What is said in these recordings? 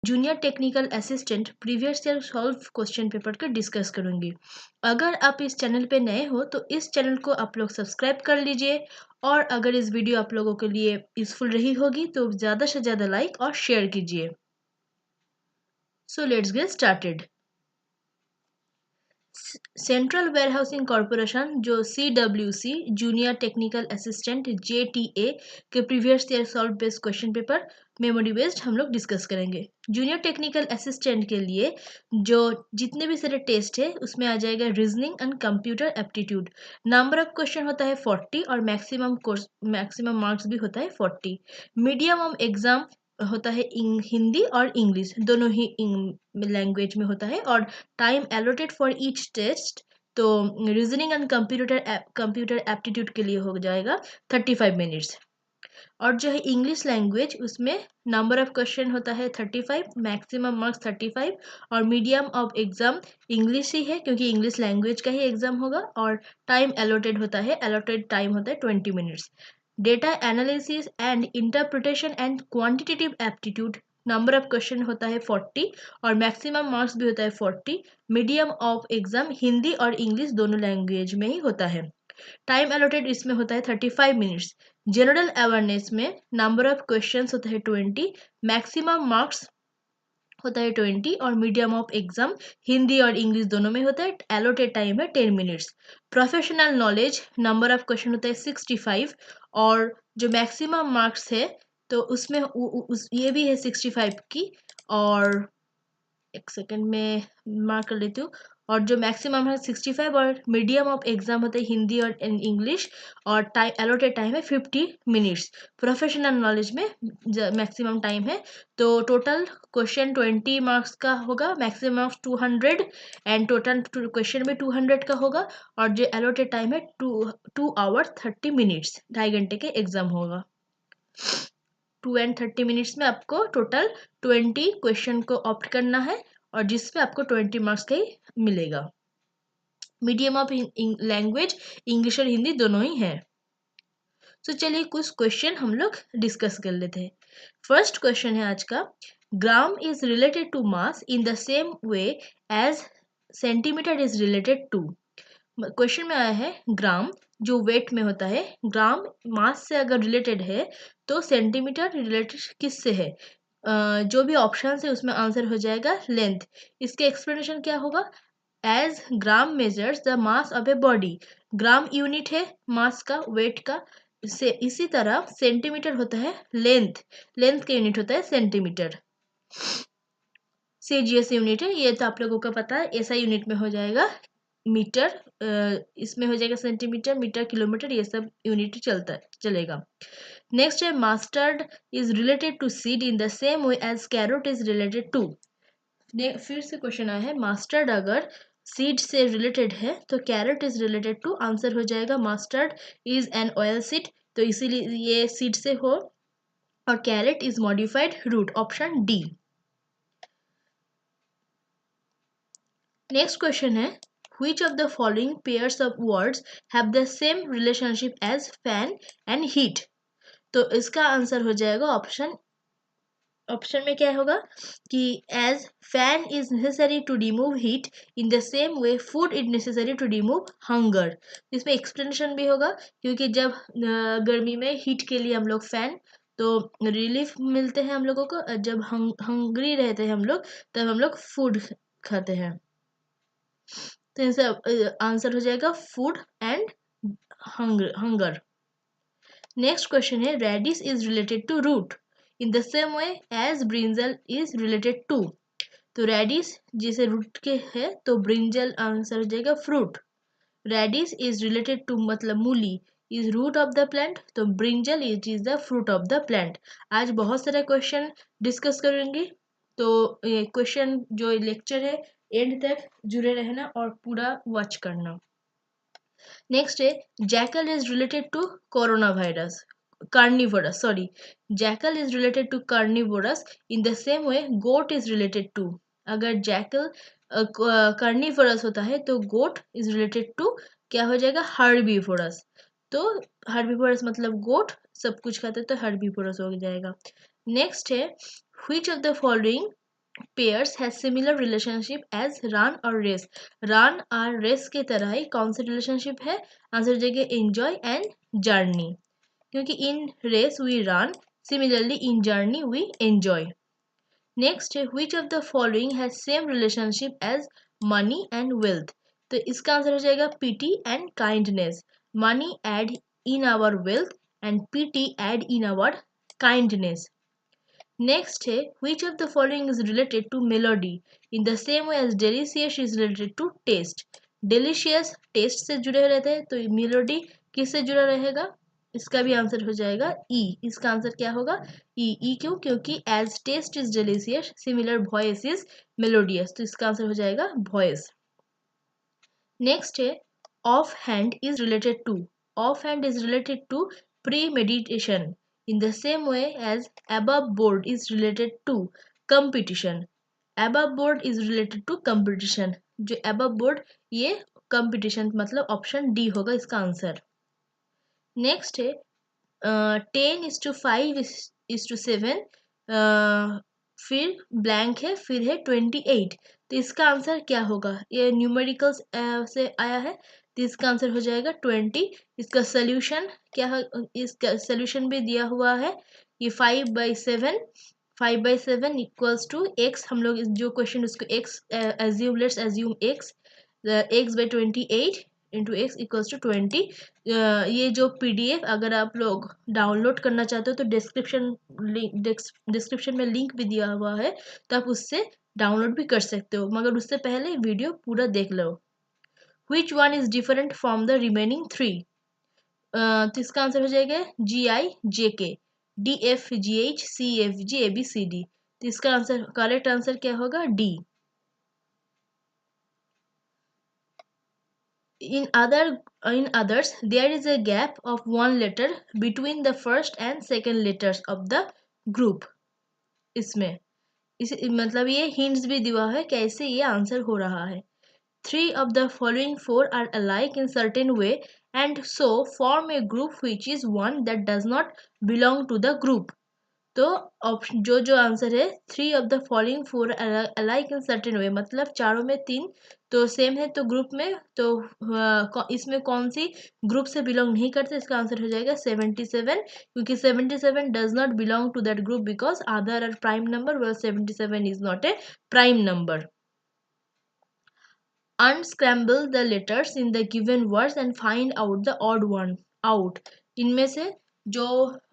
Junior technical assistant previous year solve question paper का discuss करूंगी। अगर आप इस चैनल पे नए हो तो इस चैनल को आप लोग सब्सक्राइब कर लीजिए, और अगर इस वीडियो आप लोगों के लिए यूजफुल रही होगी तो ज़्यादा से ज़्यादा लाइक और शेयर कीजिए। So let's get started. Central warehousing corporation जो CWC junior technical assistant JTA के previous year solve based question paper memory based हम लोग डिस्कस करेंगे। जूनियर टेक्निकल असिस्टेंट के लिए जो जितने भी सारे टेस्ट है उसमें आ जाएगा reasoning and computer aptitude. Number of question होता है 40 और मैक्सिमम मार्क्स भी होता है 40। मीडियम ऑफ एग्जाम होता है हिंदी और इंग्लिश दोनों ही लैंग्वेज में होता है, और time allotted for each test तो रीजनिंग एंड कंप्यूटर एप्टीट्यूड के लिए हो जाएगा 35 मिनट्स। और जो है इंग्लिश लैंग्वेज उसमें नंबर ऑफ क्वेश्चन होता है 35, मैक्सिमम मार्क्स 35, और मीडियम ऑफ एग्जाम इंग्लिश ही है क्योंकि इंग्लिश लैंग्वेज का ही एग्जाम होगा, और टाइम एलोटेड टाइम होता है 20 minutes. Data analysis and interpretation and quantitative aptitude number of question होता है 40 और मैक्सिमम मार्क्स भी होता है 40। मीडियम ऑफ एग्जाम हिंदी और इंग्लिश दोनों लैंग्वेज में ही होता है। टाइम एलोटेड इसमें होता है 35 मिनट्स। जनरल अवेयरनेस में नंबर ऑफ क्वेश्चंस होता है 20, मैक्सिमम मार्क्स होता है 20, और मीडियम ऑफ एग्जाम हिंदी और इंग्लिश दोनों में होता है। एलोटेड टाइम है 10 minutes. Professional knowledge number of question होता है 65, और जो मैक्सिमम मार्क्स है तो उसमें ये भी है 65 की, और एक सेकंड में मार्क कर लेती हूँ। और जो मैक्सिमम है 65, और मीडियम ऑफ एग्जाम होता है हिंदी और इंग्लिश, और टाइम एलोटेड टाइम है 50 मिनट्स। प्रोफेशनल नॉलेज में मैक्सिमम टाइम है, तो टोटल क्वेश्चन 20 मार्क्स का होगा, maximum of 200, and total question में 200 का होगा, और जो एलोटेड टाइम है 2 आवर 30 मिनट्स, 2.5 घंटे के एग्जाम होगा। 2 and 30 मिनट्स में आपको टोटल 20 क्वेश्चन को ऑप्ट करना है, और जिसमें आपको 20 मार्क्स का ही मिलेगा। मीडियम ऑफ लैंग्वेज इंग्लिश और हिंदी दोनों ही है। तो चलिए कुछ क्वेश्चन हम लोग डिस्कस कर लेते हैं। फर्स्ट क्वेश्चन है आज का, gram is related to mass in the same way as centimetre is related to. Question में आया है ग्राम जो वेट में होता है, ग्राम मास से अगर रिलेटेड है तो सेंटीमीटर रिलेटेड किससे है? जो भी ऑप्शन है उसमें आंसर हो जाएगा लेंथ। इसके एक्सप्लेनेशन क्या होगा? As gram measures the mass of a body, gram unit है मास का, वेट का, से इसी तरह सेंटीमीटर होता है लेंथ, लेंथ का यूनिट होता है सेंटीमीटर। CGS यूनिट है ये तो आप लोगों को पता है, ऐसा यूनिट में हो जाएगा मीटर, इसमें हो जाएगा सेंटीमीटर, मीटर, किलोमीटर, ये सब यूनिट चलेगा। नेक्स्ट है mustard is related to seed in the same way as carrot is related to. फिर से क्वेश्चन आया है, मास्टर्ड अगर सीड से रिलेटेड है तो carrot is related to, answer हो जाएगा mustard is an oil seed, तो इसीलिए ये सीड से हो, और carrot is modified root, option D. Next question है, which of the following pairs of words have the same relationship as fan and heat? तो इसका आंसर हो जाएगा ऑप्शन में क्या होगा कि as fan is necessary to remove heat, in the same way food is necessary to remove hunger. इसमें explanation भी होगा क्योंकि जब गर्मी में हीट के लिए हम लोग फैन तो रिलीफ मिलते हैं हम लोगों को, जब हंग्री रहते हैं हम लोग तब हम लोग फूड खाते हैं, तो इसका आंसर हो जाएगा food and hunger. Next question है, radish is related to root in the same way as brinjal is related to. तो रेडिश जैसे रूट के है तो ब्रिंजल आंसर हो जाएगा fruit. Radish is related to मतलब मूली is root of the plant, तो brinjal is the fruit of the plant. आज बहुत सारे क्वेश्चन डिस्कस करेंगे, तो ये क्वेश्चन जो लेक्चर है एंड तक जुड़े रहना और पूरा वॉच करना। नेक्स्ट है, jackal is related to corona virus, carnivorous, sorry, jackal is related to carnivorous in the same way goat is related to. अगर जैकल कार्निवोरस होता है तो गोट इज रिलेटेड टू क्या हो जाएगा? हर्बीवोरस। तो हर्बीवोरस मतलब गोट सब कुछ खाते तो हर्बीवोरस हो जाएगा। नेक्स्ट है, which of the following pairs has similar relationship as run और रेस। रन और रेस के तरह ही कौन सी रिलेशनशिप है? आंसर हो जाएगा एंजॉय एंड जर्नी, क्योंकि in race we run, similarly in journey we enjoy. Next है which of the following has same relationship as money and wealth. तो इसका आंसर हो जाएगा pity and kindness. Money add in our wealth and pity add in our kindness. Next है which of the following is related to melody in the same way as delicious is related to taste। delicious taste से जुड़े रहते हैं, तो melody किससे जुड़ा रहेगा? इसका भी आंसर हो जाएगा ई। इसका आंसर क्या होगा? ई। ई क्यों? क्योंकि as taste is delicious similar voice is melodious, तो इसका आंसर हो जाएगा voice। नेक्स्ट है offhand is related to. Offhand is related to premeditation in the same way as above board is related to competition। above board is related to competition। जो above board ये competition, मतलब option D होगा इसका answer. Next है 10:5:7, फिर blank है, फिर है 28, तो इसका आंसर क्या होगा? ये न्यूमेरिकल्स से आया है, तो इसका आंसर हो जाएगा 20। इसका सोल्यूशन क्या है? इसका सोल्यूशन भी दिया हुआ है, ये 5/7। 5/7 इक्वल्स टू एक्स। हम लोग जो क्वेश्चन उसको x assume, let's assume x, x/28 into x equals to 20। ये जो पीडीएफ अगर आप लोग डाउनलोड करना चाहते हो तो डिस्क्रिप्शन में लिंक भी दिया हुआ है, तो आप उससे डाउनलोड भी कर सकते हो, मगर उससे पहले वीडियो पूरा देख लो। Which one is different from the remaining 3? तो इसका आंसर हो जाएगा GI/JK DFGH CFG ABCD। तो इसका आंसर, करेक्ट आंसर क्या होगा? D. In others there is a gap of one letter between the first and second letters of the group। इसमें इस मतलब ये hints भी दिया है कैसे ये आंसर हो रहा है। 3 of the following 4 are alike in certain way and so form a group which is one that does not belong to the group। तो ऑप्शन जो आंसर है 3 of the following 4 alike in certain way, मतलब चारों में 3 तो same है, तो group में तो इसमें कौन सी ग्रुप से बिलोंग नहीं करते? इसका आंसर हो जाएगा 77, क्योंकि 77 does not belong to that group because other are prime number, well 77 is not a prime number. Unscramble the letters in the given words and find out the odd one out। इनमें से जो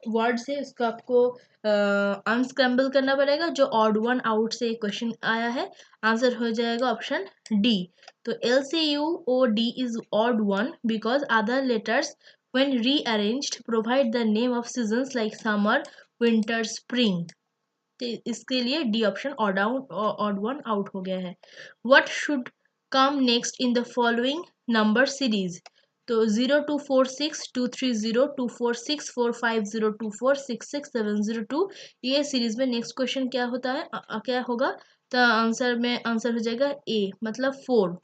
words है उसको आपको unscramble करना पड़ेगा, जो odd one out से क्वेश्चन आया है। आंसर हो जाएगा ऑप्शन डी। तो LCUOD is odd one because other letters when rearranged provide the name of seasons like summer, winter, spring। तो इसके लिए D option odd one out हो गया है। What should come next in the following number series? तो 02462302464502466702 ये series में next question क्या होता है? क्या होगा? तो आंसर हो जाएगा ए, मतलब 4।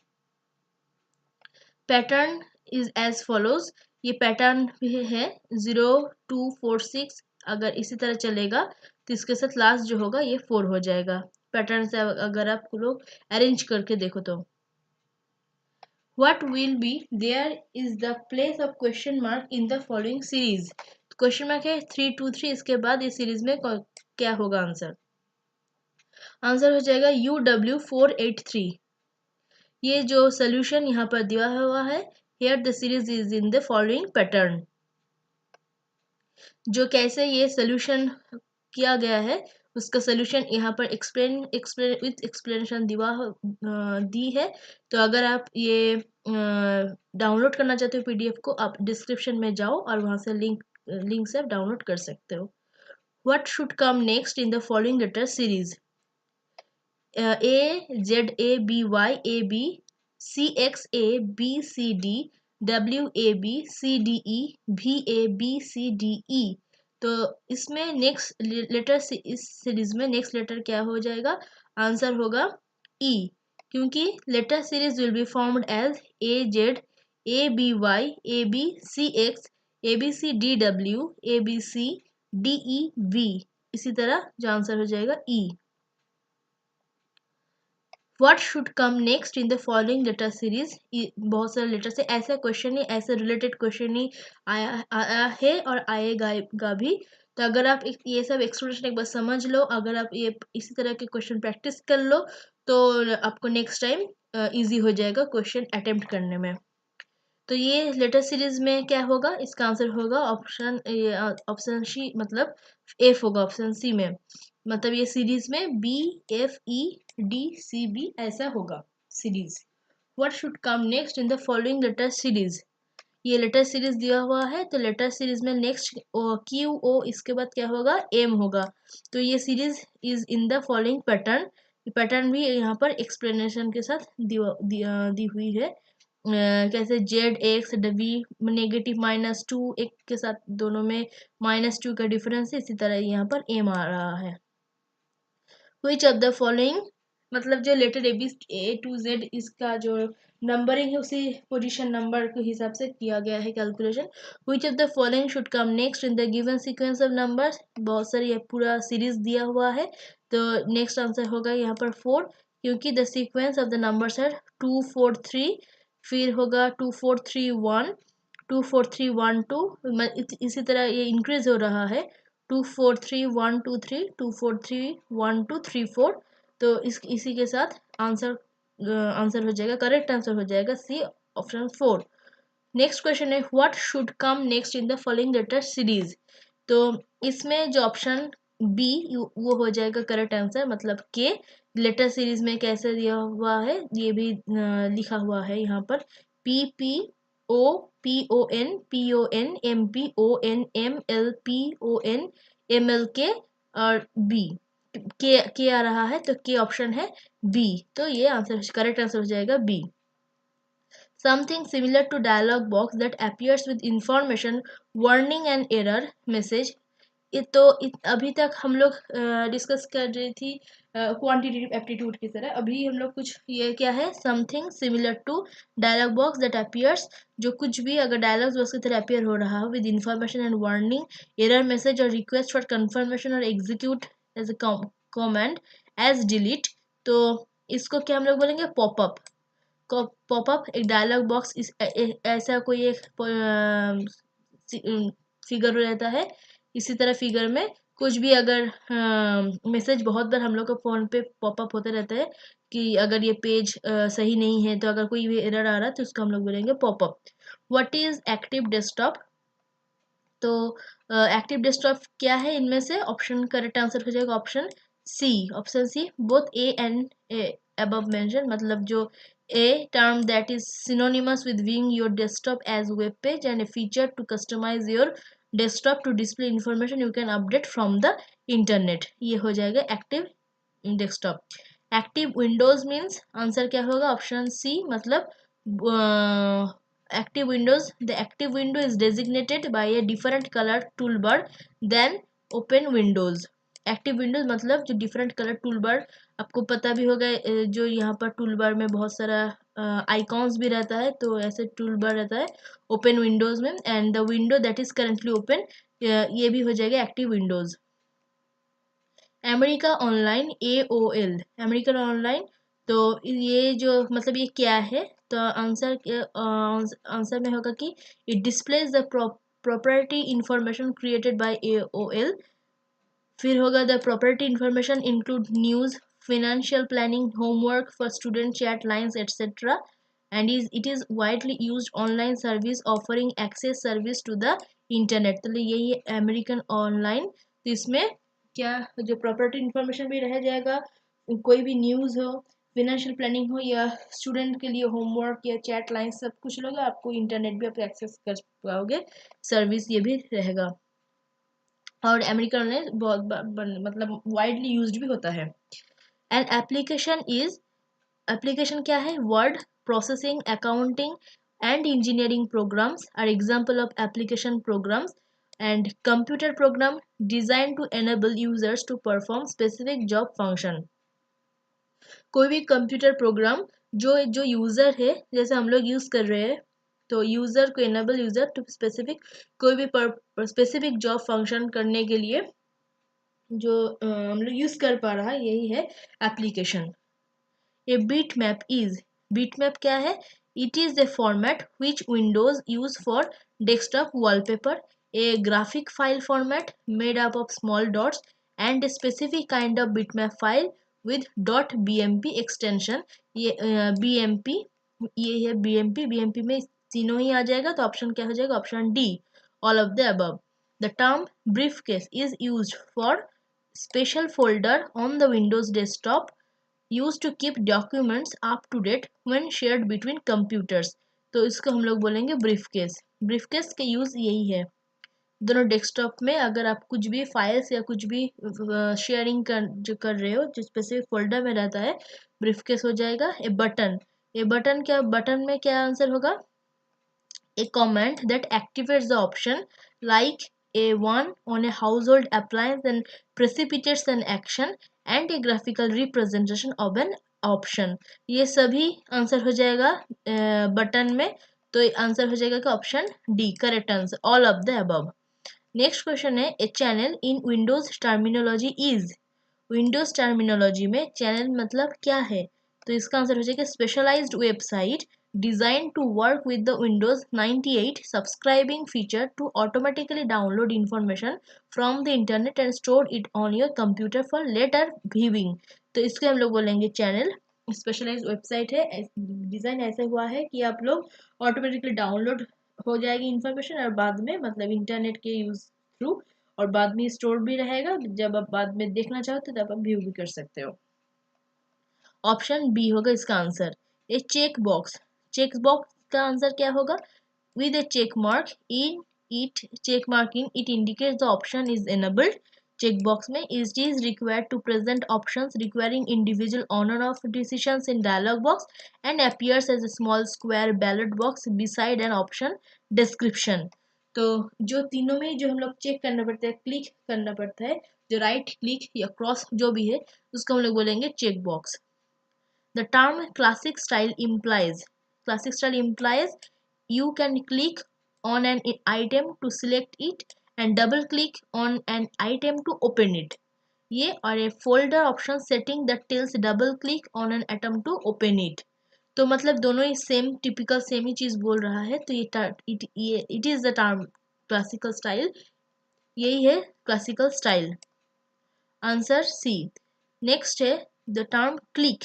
Pattern is as follows. ये पैटर्न है 0246, अगर इसी तरह चलेगा तो इसके साथ लास्ट जो होगा ये 4 हो जाएगा। पैटर्न से अगर आप लोग अरेंज करके देखो तो what will be there is the place of question mark in the following series. Question mark है 323, इसके बाद इस सीरीज में क्या होगा आंसर? आंसर हो जाएगा UW483। ये जो सोल्यूशन यहाँ पर दिया हुआ है, here the series is in the following pattern। जो कैसे ये सोल्यूशन किया गया है उसका सोल्यूशन यहाँ पर एक्सप्लेनेशन दी है। तो अगर आप ये डाउनलोड करना चाहते हो पीडीएफ को, आप डिस्क्रिप्शन में जाओ और वहाँ से लिंक से आप डाउनलोड कर सकते हो। What should come next in the following letter series? AZABYAB CXABCD WABCDE VABCDE। तो इसमें नेक्स्ट लेटर, इस सीरीज में नेक्स्ट लेटर क्या हो जाएगा? आंसर होगा ई, क्योंकि letter series will be formed as AZ ABY AB CX ABCDW ABCDEV। इसी तरह जो आंसर हो जाएगा E. What should come next in the following letter series. बहुत सारे लेटर से ऐसा क्वेश्चन ही, ऐसे रिलेटेड क्वेश्चन ही आया है और आएगा भी। तो अगर आप ये सब एक्सप्लेनेशन एक बार समझ लो, अगर आप ये इसी तरह के क्वेश्चन प्रैक्टिस कर लो तो आपको नेक्स्ट टाइम इजी हो जाएगा क्वेश्चन अटेम्प्ट करने में। तो ये लेटर सीरीज में क्या होगा, इसका आंसर होगा ऑप्शन सी, मतलब एफ होगा ऑप्शन सी में। मतलब ये सीरीज में BFEDCB ऐसा होगा series. What should come next in the following letter series. ये लेटर सीरीज दिया हुआ है तो लेटर सीरीज में नेक्स्ट QO, इसके बाद क्या होगा, M होगा। तो ये series is in the following pattern. Pattern भी यहाँ पर एक्सप्लेनेशन के साथ दी हुई है। कैसे ZX नेगेटिव -2 एक के साथ दोनों में -2 का डिफरेंस है, इसी तरह यहाँ पर M आ रहा है। विच ऑफ द फॉलोइंग, मतलब जो लेटर A to Z इसका जो नंबरिंग है उसी पोजीशन नंबर के हिसाब से किया गया है calculation. Which of the following should come next in the given sequence of numbers. बहुत सारी ये पूरा सीरीज दिया हुआ है तो नेक्स्ट आंसर होगा यहाँ पर 4, क्योंकि the sequence of the numbers है 2 4 3, फिर होगा 2 4 3 1, 2 4 3 1 2, इसी तरह ये इंक्रीज हो रहा है 2 4 3 1 2 3, 2 4 3 1 2 3 4। तो इसी के साथ आंसर हो जाएगा, करेक्ट आंसर हो जाएगा सी ऑप्शन 4। नेक्स्ट क्वेश्चन है what should come next in the following letter series. तो इसमें जो ऑप्शन बी वो हो जाएगा करेक्ट आंसर, मतलब के। लेटर सीरीज में कैसे दिया हुआ है ये भी लिखा हुआ है यहाँ पर, PPOPONPONMPONMLPONMLK और बी, के आ रहा है तो के ऑप्शन है बी। तो ये आंसर करेक्ट आंसर हो जाएगा B. Something similar to dialog box that appears with information, warning and error message। अभी तक हम लोग डिस्कस कर रही थी क्वांटिटेटिव एप्टीट्यूड की तरह। अभी हम लोग कुछ ये क्या है, something similar to dialog box that appears, जो कुछ भी अगर डायलॉग बॉक्स की तरह अपीयर हो रहा हो with information and warning, error message और रिक्वेस्ट फॉर कंफर्मेशन और execute as a command as delete. तो इसको क्या हम लोग बोलेंगे, पॉपअप। पॉपअप एक डायलॉग बॉक्स ऐसा कोई एक फिगर रहता है, इसी तरह फिगर में कुछ भी अगर मैसेज बहुत बार हम लोग को फोन पे पॉपअप होते रहता है कि अगर ये पेज सही नहीं है, तो अगर कोई भी एरर आ रहा है तो उसको हम लोग बोलेंगे popup. What is active desktop. तो एक्टिव डेस्कटॉप क्या है इनमें से, ऑप्शन करेक्ट आंसर हो जाएगा option C. Option C both A and above mentioned, मतलब जो a term that is synonymous with viewing your desktop as web page and a feature to customize your desktop to display information you can update from the internet, ये हो जाएगा active desktop. Active Windows means answer क्या होगा, option C, मतलब active windows, the active window is designated by a different color toolbar than open windows। Active Windows मतलब जो different colour tool bar, आपको पता भी होगा जो यहाँ पर टूल बार में बहुत सारा आइकॉन्स भी रहता है, तो ऐसे टूल बार रहता है ओपन विंडोज में। And the window that is currently open, ये भी हो जाएगा active Windows. America online AOL, American online, तो ये जो मतलब ये क्या है, तो आंसर में होगा कि it displays the property information created by AOL। फिर होगा the property information include news, financial planning, homework for student, chat lines, etc. and it is widely used online service offering access service to the internet। तो यही है American online. तो इसमें क्या जो property information भी रह जाएगा, कोई भी न्यूज़ हो, फिनेंशियल प्लानिंग हो, या स्टूडेंट के लिए होमवर्क या चैट लाइन, सब कुछ लोग आपको इंटरनेट भी आप एक्सेस कर पाओगे, सर्विस ये भी रहेगा। और अमेरिकन ने बहुत मतलब वाइडली यूज्ड भी होता है। एंड एप्लीकेशन क्या है, word processing, accounting and engineering programs are example of application programs and computer program design to enable users to perform specific job function. कोई भी कंप्यूटर प्रोग्राम जो यूजर है, जैसे हम लोग यूज कर रहे हैं, तो यूजर को एनेबल यूजर टू स्पेसिफिक कोई भी स्पेसिफिक जॉब फंक्शन करने के लिए जो हम लोग यूज कर पा रहा है, यही है एप्लीकेशन। ए bitmap क्या है? It is a format which Windows use for desktop wallpaper, a graphic file format made up of small dots and a specific kind of bitmap file with .bmp extension. ये bmp, ये है bmp में तीनों ही आ जाएगा, तो option क्या हो जाएगा? Option D, all of the above. The term briefcase is used for special folder on the Windows desktop used to keep documents up to date when shared between computers. तो इसको हम लोग बोलेंगे ब्रीफकेस. ब्रीफकेस का use यही है, दोनों desktop में अगर आप कुछ भी फाइल्स या कुछ भी शेयरिंग जो कर रहे हो, जो स्पेसिफिक फोल्डर में रहता है, ब्रीफकेस हो जाएगा. ए बटन क्या, बटन में क्या आंसर होगा? A command that activates the option like a1 on a household appliance and precipitates an action and a graphical representation of an option. ये सभी आंसर हो जाएगा बटन में, तो आंसर हो जाएगा कि option D, correct answer, all of the above. Next question है, a channel in Windows terminology is. Windows terminology में चैनल मतलब क्या है? तो इसका आंसर हो जाएगा specialised website designed to work with the Windows 98 subscribing feature to automatically download information from the internet and store it on your computer for later viewing. तो इसके हम लोग बोलेंगे चैनल. स्पेशलाइज्ड वेबसाइट है, डिज़ाइन ऐसा हुआ है कि आप लोग ऑटोमेटिकली डाउनलोड हो जाएगी इंफॉर्मेशन और बाद में मतलब इंटरनेट के यूज थ्रू, और बाद में स्टोर भी रहेगा, जब आप बाद में देखना चाहो तो तब आप व्यू भी कर सकते हो. ऑप्शन बी होगा इसका आंसर. ए चेक बॉक्स का आंसर क्या होगा? With a check mark in it indicates the option is enabled. Check box में it is required to present options requiring individual honor of decisions in dialog box and appears as a small square ballot box beside an option description. तो जो तीनों में जो हम लोग check करना पड़ता है, क्लिक करना पड़ता है, जो राइट क्लिक या क्रॉस जो भी है, उसको हम लोग बोलेंगे check box. The term classic style implies you can click on an item to select it and double click on an item to open it. ये और a folder option setting that tells double click on an atom to open it. तो मतलब दोनों ही same typical same ही चीज बोल रहा है, तो ये it is the term classical style. यही है classical style. Answer C. Next है द टर्म क्लिक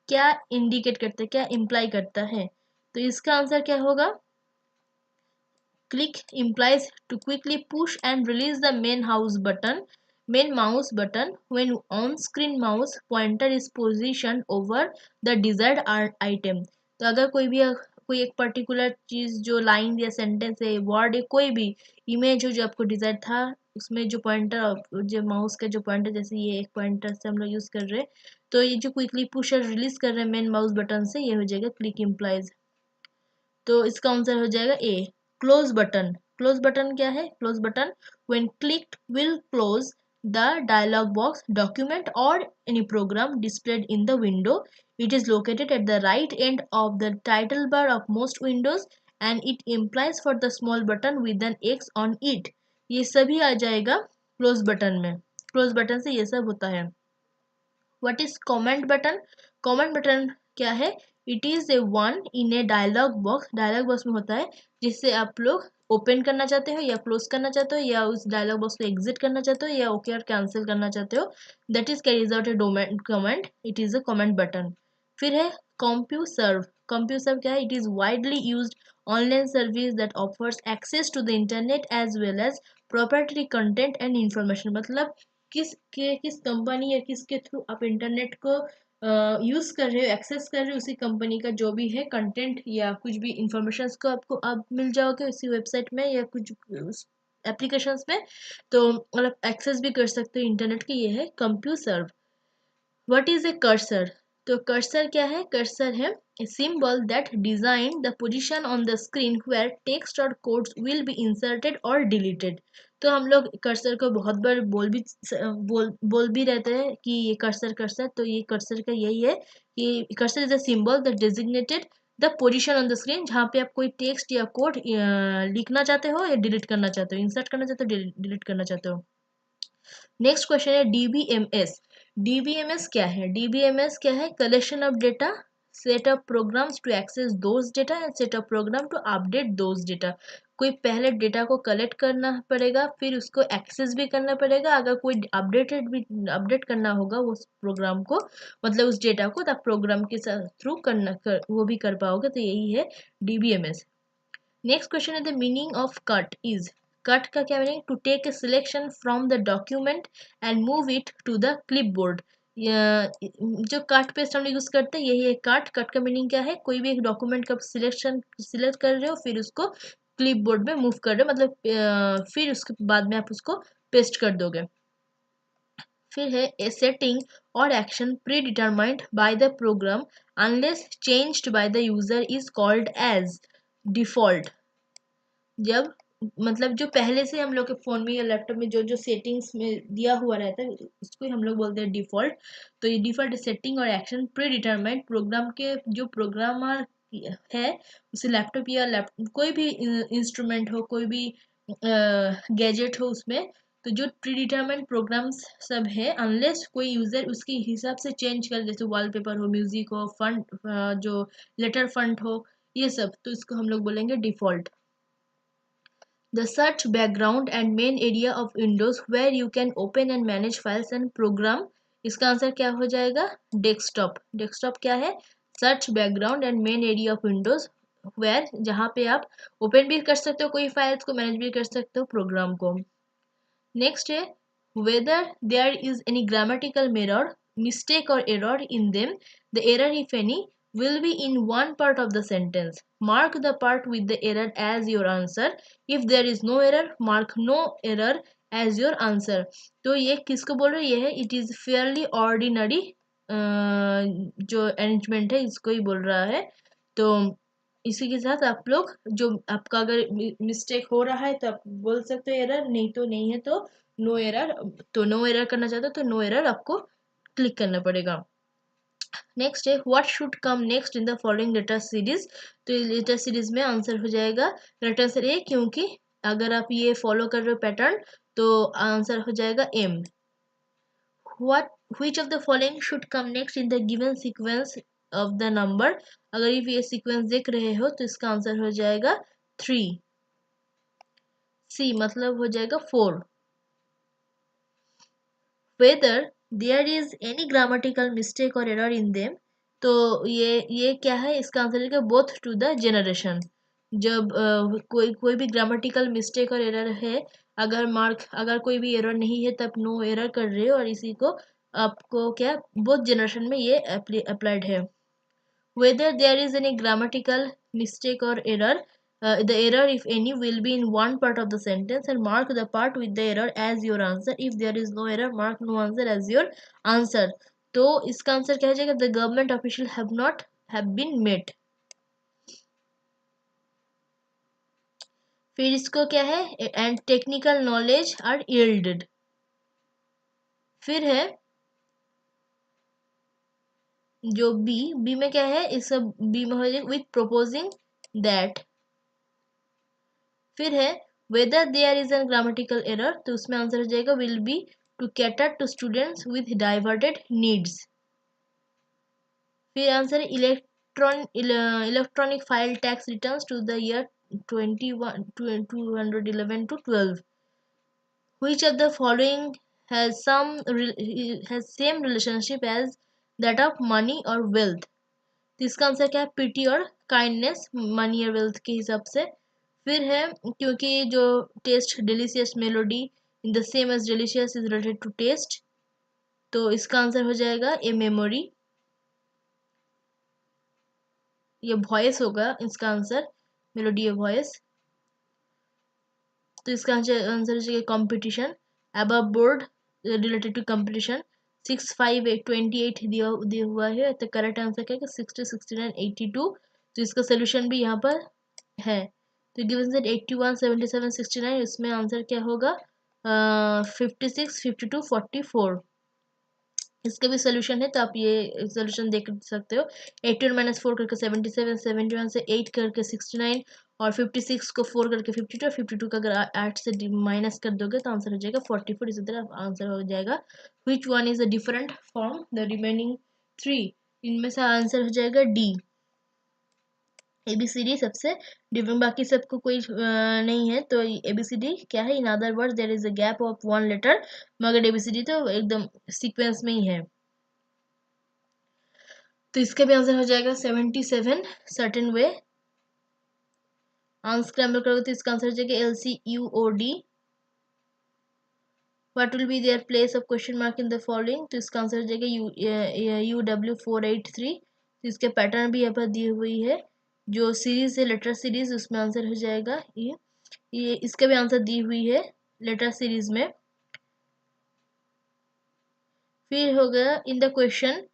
क्या इंडिकेट करता है, क्या इम्प्लाई करता है? तो इसका आंसर क्या होगा? Click implies to quickly push and release the main mouse button when on-screen mouse pointer is positioned over the desired item. तो अगर कोई एक पर्टिकुलर चीज, जो लाइन या सेंटेंस है, वर्ड है, कोई भी इमेज हो जो आपको डिजायर था, उसमें जो पॉइंटर, जो माउस का जो पॉइंटर, जैसे ये एक पॉइंटर से हम लोग यूज कर रहे हैं, तो ये जो क्विकली पुश और रिलीज कर रहे हैं मेन माउस बटन से, ये हो जाएगा क्लिक इम्प्लाइज. तो इसका आंसर हो जाएगा ए, क्लोज बटन क्या है? Close button when clicked will close the dialog box, document और any program displayed in the window. It is located at the right end of the title bar of most windows and it implies for the small button with an X on it. ये सभी आ जाएगा close button में. Close button से ये सब होता है. What is comment button? Comment button क्या है? It is a one in a dialog box. Dialog box में होता है जिससे आप लोग ओपन करना चाहते हो या क्लोज करना चाहते हो या उस डायलॉग बॉक्स को एग्जिट करना चाहते हो या ओके और कैंसिल करना चाहते हो. That is carries out a comment. It is a comment button. फिर है CompuServe. CompuServe क्या है? It is widely used online service that offers access to the internet as well as proprietary content and information. मतलब किस company या किसके through आप internet को यूज कर रहे हो, एक्सेस कर रहे हो, उसी कंपनी का जो भी है कंटेंट या कुछ भी इंफॉर्मेशन को आपको आप मिल जाओगे उसी वेबसाइट में या कुछ एप्लीकेशंस में, तो मतलब एक्सेस भी कर सकते हो इंटरनेट की. ये है CompuServe. What is a cursor? तो कर्सर क्या है? कर्सर है a symbol that design the position on the screen where text or codes will be inserted or deleted. तो हम लोग कर्सर को बहुत बार बोल भी रहते हैं कि ये कर्सर. तो ये कर्सर का यही है कि cursor is a symbol that designated the position on the screen, जहाँ पे आप कोई टेक्स्ट या कोड लिखना चाहते हो या डिलीट करना चाहते हो, इंसर्ट करना चाहते हो, डिलीट करना चाहते हो. नेक्स्ट क्वेश्चन है DBMS. डीबीएमएस क्या है? डीबीएमएस क्या है? Collection of data, set of programs to access those data and set of program to update those data. कोई पहले डेटा को कलेक्ट करना पड़ेगा, फिर उसको एक्सेस भी करना पड़ेगा। अगर कोई अपडेट करना होगा उस प्रोग्राम को, मतलब उस डेटा को, तब प्रोग्राम के थ्रू वो भी कर पाओगे। तो यही है DBMS. Next question is the meaning of cut is. Cut का क्या meaning? To take a selection from the document and move it to the clipboard. जो कट पेस्ट हम यूज करते हैं यही है कट। कट का मीनिंग क्या है? कोई भी एक डॉक्यूमेंट का सिलेक्ट कर रहे हो, फिर उसको क्लिपबोर्ड में मूव कर रहे हो, मतलब फिर उसके बाद में आप उसको पेस्ट कर दोगे। फिर है ए सेटिंग और action predetermined by the program unless changed by the user is called as default. जब मतलब जो पहले से हम लोग के फोन में या लैपटॉप में जो जो सेटिंग्स में दिया हुआ रहता है उसको ही हम लोग बोलते हैं डिफॉल्ट। तो ये डिफॉल्ट सेटिंग और एक्शन प्री डिटरमाइंड प्रोग्राम के जो प्रोग्रामर है उसे लैपटॉप या कोई भी इंस्ट्रूमेंट हो, कोई भी गैजेट हो उसमें, तो जो प्री डिटरमाइंड प्रोग्राम्स सब है अनलेस कोई यूजर उसके हिसाब से चेंज कर, जैसे वॉलपेपर हो, म्यूजिक हो, फंट जो लेटर फंट हो, ये सब, तो इसको हम लोग बोलेंगे default. The search background and main area of Windows where you can open and manage files and program। इसका आंसर क्या हो जाएगा? डेस्कटॉप। डेस्कटॉप क्या है? Search background and main area of Windows where, जहाँ पे आप ओपन भी कर सकते हो कोई फाइल्स को, मैनेज भी कर सकते हो प्रोग्राम को। नेक्स्ट है whether there is any grammatical mirror mistake or error in them, the error if any will be in one part of the sentence. Mark the part with the error as your answer. If there is no error, mark no error as your answer. तो ये किसको बोल रहे हैं? ये है it is fairly ordinary जो arrangement है इसको ही बोल रहा है। तो इसी के साथ आप लोग जो आपका अगर मिस्टेक हो रहा है तो आप बोल सकते हो एरर, नहीं तो नहीं है तो नो एरर। तो नो एरर करना चाहते हो तो नो एरर आपको क्लिक करना पड़ेगा। नेक्स्ट है what should come next in the following letter series. तो लेटर सीरीज में आंसर हो जाएगा लेटर ए, क्योंकि अगर आप ये फॉलो कर रहे हो पैटर्न तो आंसर हो जाएगा M. what which of the following should come next in the given sequence of the number। अगर ये सीक्वेंस देख रहे हो तो इसका आंसर हो जाएगा 3। सी मतलब हो जाएगा 4। whether there is any grammatical mistake or error in them। तो ये क्या है? इसका आंसर है बोथ टू द जनरेशन। जब कोई भी ग्रामेटिकल मिस्टेक और एरर है, अगर कोई भी एरर नहीं है तब नो एरर कर रहे हो, और इसी को आपको क्या बोथ जनरेशन में ये अप्लाइड है। whether there is any grammatical mistake or error, the error if any will be in one part of the sentence, and mark the part with the error as your answer. If there is no error, mark no answer as your answer। तो इसका answer क्या हो जाएगा? the government official have been met। फिर इसको क्या है? and technical knowledge are yielded। फिर है जो बी में क्या है? इस बी में हो जाएगा with proposing that। फिर है whether there is a grammatical error, तो उसमें आंसर हो जाएगा will be to cater to students with diverted needs। फिर आंसर है electronic file tax returns to the year 211 to 12। which of the following has same relationship as that of money or wealth। तो इसका answer क्या है? पिटी और kindness, money और wealth के हिसाब से। फिर है क्योंकि जो taste delicious melody in the same as delicious is related to taste, तो इसका आंसर हो जाएगा ए मेमोरी। ये वॉइस होगा इसका आंसर, मेलोडी या वॉइस। तो इसका आंसर हो जाएगा competition. Above board related to competition. 65828 दिया हुआ है, तो करेक्ट आंसर क्या है? 60 69 82। तो इसका सोल्यूशन भी यहाँ पर है। तो गिवन सेट 81 77 69, इसमें आंसर क्या होगा? 56 52 44। इसका भी सोल्यूशन है, तो आप ये सोल्यूशन देख सकते हो। 81 - 4 करके 77, 71 से 8 करके 69, और 56 को 4 करके 52, और 52 का अगर 8 से माइनस कर दोगे तो आंसर हो जाएगा 44। इसी तरह आंसर हो जाएगा विच one is a different from the remaining 3। इनमें से आंसर हो जाएगा डी, ABCD सबसे डिफरेंट, बाकी सबको कोई नहीं है। तो ABCD क्या है? In other words there is a gap of 1 letter, मगर ABCD तो एकदम सीक्वेंस में ही है। तो इसका भी आंसर हो जाएगा 77 सर्टेन वे। अनस्क्रैम्बल करोगे तो इसका आंसर हो जाएगा LCUOD। What will be their place of question mark in the following? तो इसका आंसर हो जाएगा UW483। तो इसके पैटर्न भी यहाँ पर दी हुई है, जो सीरीज है लेटर सीरीज, उसमें आंसर हो जाएगा ये इसका भी आंसर दी हुई है लेटर सीरीज में। फिर हो गया in the question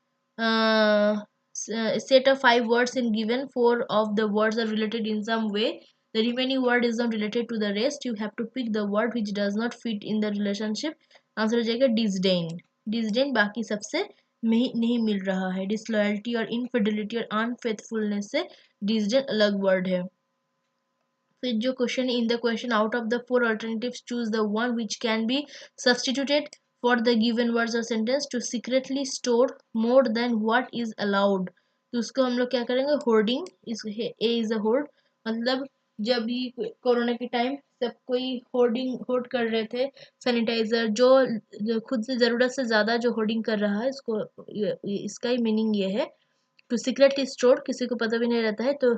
set of 5 words in given 4 of the words are related in some way, the remaining word is not related to the rest, you have to pick the word which does not fit in the relationship। Answer हो जाएगा disdain। disdain बाकी सबसे नहीं मिल रहा है। disloyalty और infidelity और unfaithfulness से disdain अलग वर्ड है। फिर जो question in the question out of the 4 alternatives choose the one which can be substituted for the given words or sentence to secretly store more than what is allowed। तो उसको हम लोग क्या करेंगे? Hoarding, A is a horde, मतलब जब भी corona के टाइम सब कोई होर्ड कर रहे थे सैनिटाइजर, जो खुद से ज़रूरत से ज़्यादा जो होर्डिंग कर रहा है, इसको इसका ही मीनिंग ये है टू सीक्रेटली स्टोर, किसी को पता भी नहीं रहता है। तो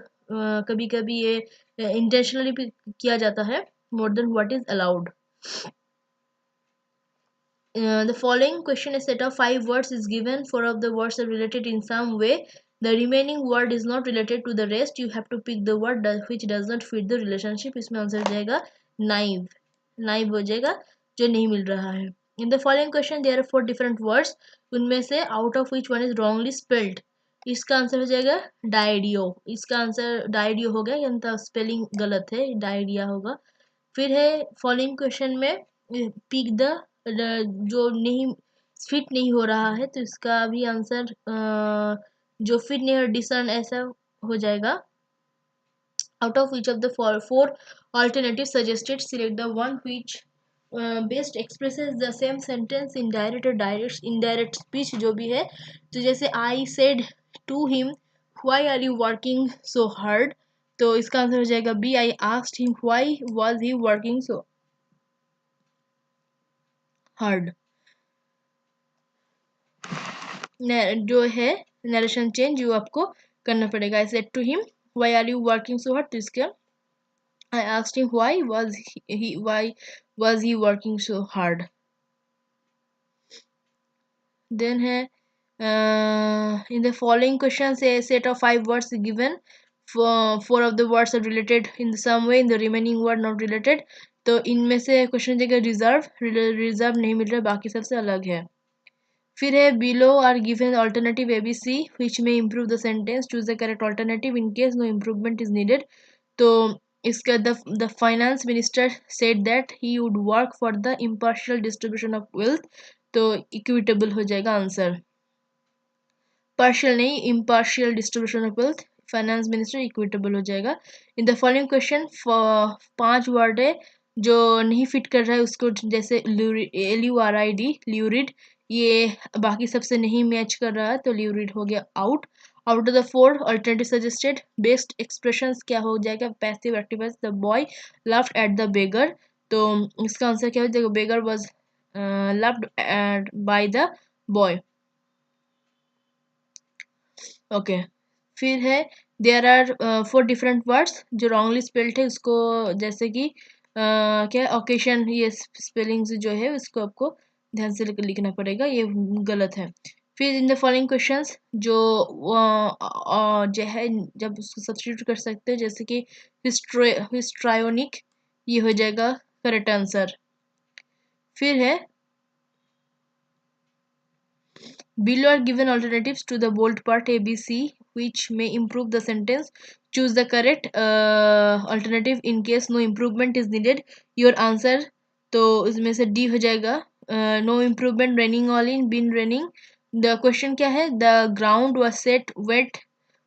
कभी कभी ये इंटेंशनली भी किया जाता है, more than what is allowed. The following question, a set of 5 words is given, 4 of the words are related in some way, the remaining word is not related to the rest, you have to pick the word which does not fit the relationship। इसमें answer हो जाएगा naive. Naive हो जाएगा, जो नहीं मिल रहा है। In the following question there are 4 different words, उनमें से out of which one is wrongly spelled? इसका आंसर हो जाएगा डायडियो। इसका आंसर डायडियो हो गया, यानी तो स्पेलिंग गलत है, डायडिया होगा। फिर है फॉलोइंग क्वेश्चन में पिक द, जो नहीं फिट नहीं हो रहा है, तो इसका भी आंसर जो फिट नहीं हो, डिसर्न ऐसा हो जाएगा। out of which of the 4 alternatives suggested, select the one which best expresses the same sentence in direct or indirect speech, जो भी है। तो जैसे I said to him why are you working so hard, तो इसका answer हो जाएगा B, I asked him why was he working so hard। जो है नरेशन चेंज जो आपको करना पड़ेगा। I said to him why are you working so hard, तो इसका I asked him why was he working so hard। Then है in the following questions a set of 5 words given, 4 of the words are related in some way, in the remaining word not related। तो इनमें से question देगा reserve नहीं मिल रहा, बाकी सबसे अलग है। फिर है below are given alternative ABC which may improve the sentence, choose the correct alternative in case no improvement is needed। तो इसका the finance minister said that he would work for the impartial distribution of wealth, तो equitable हो जाएगा answer. Partial नहीं, impartial distribution of wealth, finance minister equitable हो जाएगा। इन the following question 5 word है जो नहीं फिट कर रहा है उसको, जैसे LURID ल्यूरिड, ये बाकी सबसे नहीं मैच कर रहा है, तो ल्यूरिड हो गया out. Out of the 4 alternative suggested, best expressions क्या हो जाएगा? Passive active, the boy loved at the beggar, तो इसका आंसर क्या हो जाएगा? Beggar was loved by the boy. Okay फिर है देयर आर 4 डिफरेंट वर्ड्स जो रॉन्गली स्पेल्ड है, उसको जैसे कि क्या ओकेशन, ये स्पेलिंग्स जो है उसको आपको ध्यान से लिखना पड़ेगा, ये गलत है। फिर इन द फॉलोइंग क्वेश्चंस जो है जब उसको सब्स्टिट्यूट कर सकते हैं, जैसे कि हिस्ट्रायोनिक, ये हो जाएगा करेक्ट आंसर। फिर है below are given alternatives to the bold part ABC which may improve the sentence, choose the correct alternative in case no improvement is needed, your answer। तो इसमें से D हो जाएगा, no improvement, raining all in, been raining। the question क्या है? the ground was set wet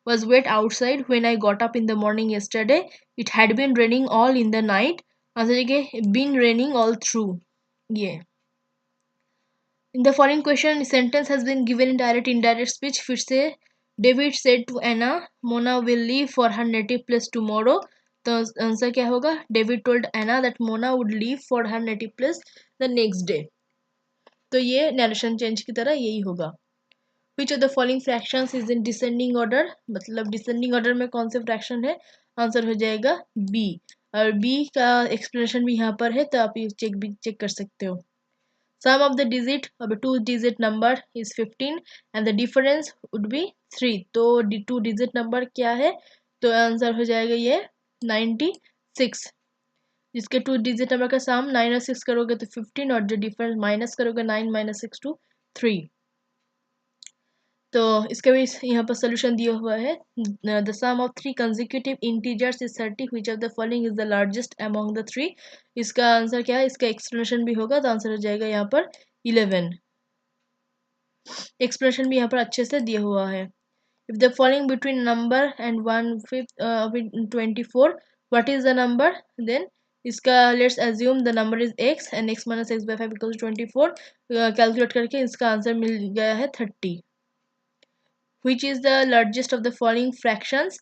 was wet outside when I got up in the morning yesterday. It had been raining all in the night. Answer है been raining all through. ये in the following question sentence has been given in direct indirect speech. फिर से David said to Anna, Mona will leave for her native place tomorrow. तो answer क्या होगा? David told Anna that Mona would leave for her native place the next day. तो ये narration change की तरह यही होगा. Which of the following fractions is in descending order? मतलब descending order में कौन से फ्रैक्शन है? आंसर हो जाएगा B. और B का एक्सप्लेनेशन भी यहाँ पर है, तो आप ये चेक कर सकते हो. Sum of the digit of a two-digit number is 15 and the difference would be 3. तो two digit number क्या है? तो आंसर हो जाएगा ये 96. जिसके टू डिजिट नंबर का सम 9 और 6 करोगे तो 15 और जो डिफरेंस माइनस करोगे 9 - 6 to 3. तो इसका भी यहाँ पर सोल्यूशन दिया हुआ है. The sum of three consecutive integers is 30. Which of the following is the largest among the three? इसका आंसर क्या है? इसका एक्सप्लेनेशन भी होगा, तो आंसर हो जाएगा यहाँ पर 11. एक्सप्रेशन भी यहाँ पर अच्छे से दिया हुआ है. If the following between number and 1/5 24, what is the number? Then इसका let's assume the number is x and x - x/5 = 24. Calculate करके इसका आंसर मिल गया है 30. Which is the largest of the following fractions?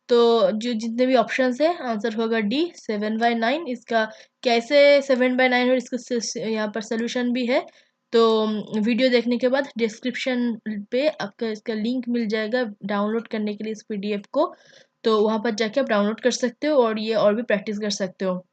तो जो जितने भी ऑप्शंस है आंसर होगा D 7/9. इसका कैसे 7/9 और इसका यहाँ पर सोल्यूशन भी है, तो वीडियो देखने के बाद डिस्क्रिप्शन पे आपका इसका लिंक मिल जाएगा डाउनलोड करने के लिए इस PDF को. तो वहाँ पर जाके आप डाउनलोड कर सकते हो और ये और भी प्रैक्टिस कर सकते हो.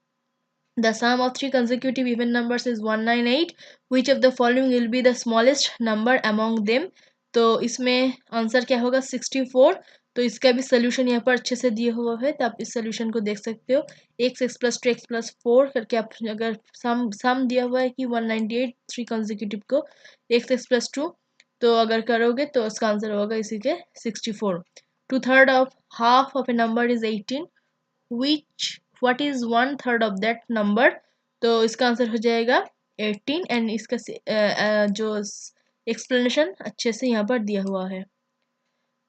The sum of three consecutive even numbers is 198. Which of the following will be the smallest number among them? तो इसमें आंसर क्या होगा? 64. तो इसका भी सोल्यूशन यहाँ पर अच्छे से दिया हुआ है, तो आप इस सोल्यूशन को देख सकते हो. x + 2 x + 4 करके आप अगर सम दिया हुआ है कि 198 थ्री कंसेक्यूटिव को x + 2, तो अगर करोगे तो उसका आंसर होगा इसी के 64. 2/3 of half of a number is 18. what is 1/3 of that number? तो इसका आंसर हो जाएगा 18 एंड इसका जो एक्सप्लेनेशन अच्छे से यहाँ पर दिया हुआ है.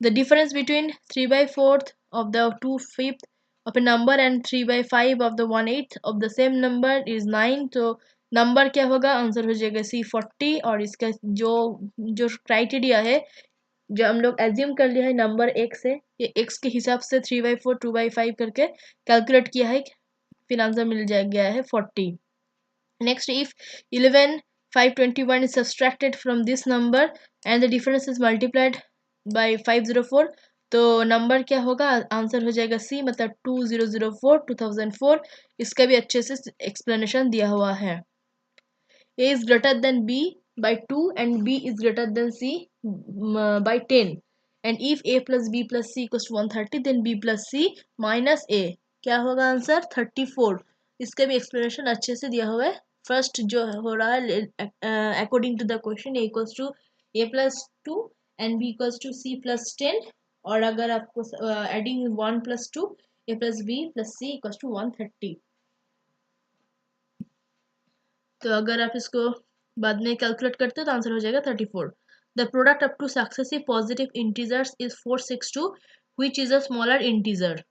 The difference between 3/4 of the 2/5 of a number and 3/5 of the 1/8 of the same number is 9. तो नंबर क्या होगा? आंसर हो जाएगा C 40. और इसका जो क्राइटेरिया है, जो हम लोग एज्यूम कर लिया है नंबर x है, ये x के हिसाब से 3/4 2/5 करके कैलकुलेट किया है, फिर आंसर मिल गया है 40. Next, if 11 521 is subtracted from this number and the difference is multiplied by 504, तो नंबर क्या होगा? आंसर हो जाएगा C, मतलब 2004 2004. इसका भी अच्छे से एक्सप्लेनेशन दिया हुआ है. A is greater than B by 2 and B is greater than C by 10. And if A plus B plus C equals to 130, then B plus C minus A. क्या होगा आंसर? 34. इसका भी एक्सप्लेनेशन अच्छे से दिया हुआ है. फर्स्ट जो हो रहा है according to the question, A equals to A plus 2 and B equals to C plus 10. और अगर आपको adding 1 plus 2 A plus B plus C equals to 130. तो अगर आप इसको बाद में कैलकुलेट करते हो तो आंसर हो जाएगा 34. The product up two successive positive integers is 462. Which is a smaller integer?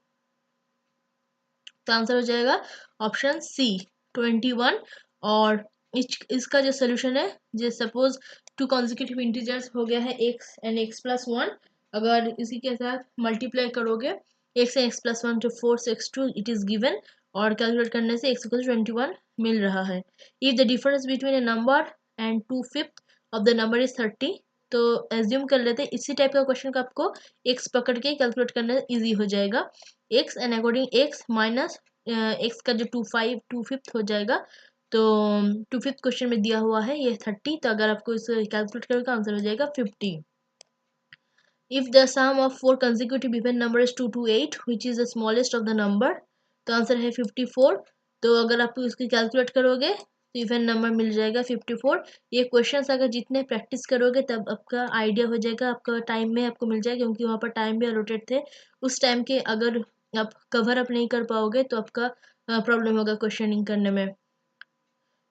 तो आंसर हो जाएगा ऑप्शन C 21. और इसका जो सोल्यूशन है, जो सपोज टू कॉन्जिक्यूटिव इंटीजर्स हो गया है x एंड x + 1. अगर इसी के साथ मल्टीप्लाई करोगे x and x + 1 to 462 it is given, और कैलकुलेट करने से x = 21 मिल रहा है. If the difference between a number and 2/5 of the number is 30, तो एज्यूम कर लेते हैं इसी टाइप का क्वेश्चन का आपको x पकड़ के कैलकुलेट करना इजी हो जाएगा. x and according x minus x का जो 2/5 हो जाएगा, तो 2/5 क्वेश्चन में दिया हुआ है ये 30. तो अगर आपको इसे कैलकुलेट करोगे आंसर हो जाएगा 50. If the sum of four consecutive even number is 2 to 8, which is the smallest of the number? तो आंसर है 54. तो अगर आप इसकी कैलकुलेट करोगे तो इवन नंबर मिल जाएगा 54. ये क्वेश्चंस अगर जितने प्रैक्टिस करोगे तब आपका आइडिया हो जाएगा, आपका टाइम में आपको मिल जाएगा, क्योंकि वहाँ पर टाइम भी अलोटेड थे. उस टाइम के अगर आप कवर अप नहीं कर पाओगे तो आपका प्रॉब्लम होगा क्वेश्चनिंग करने में.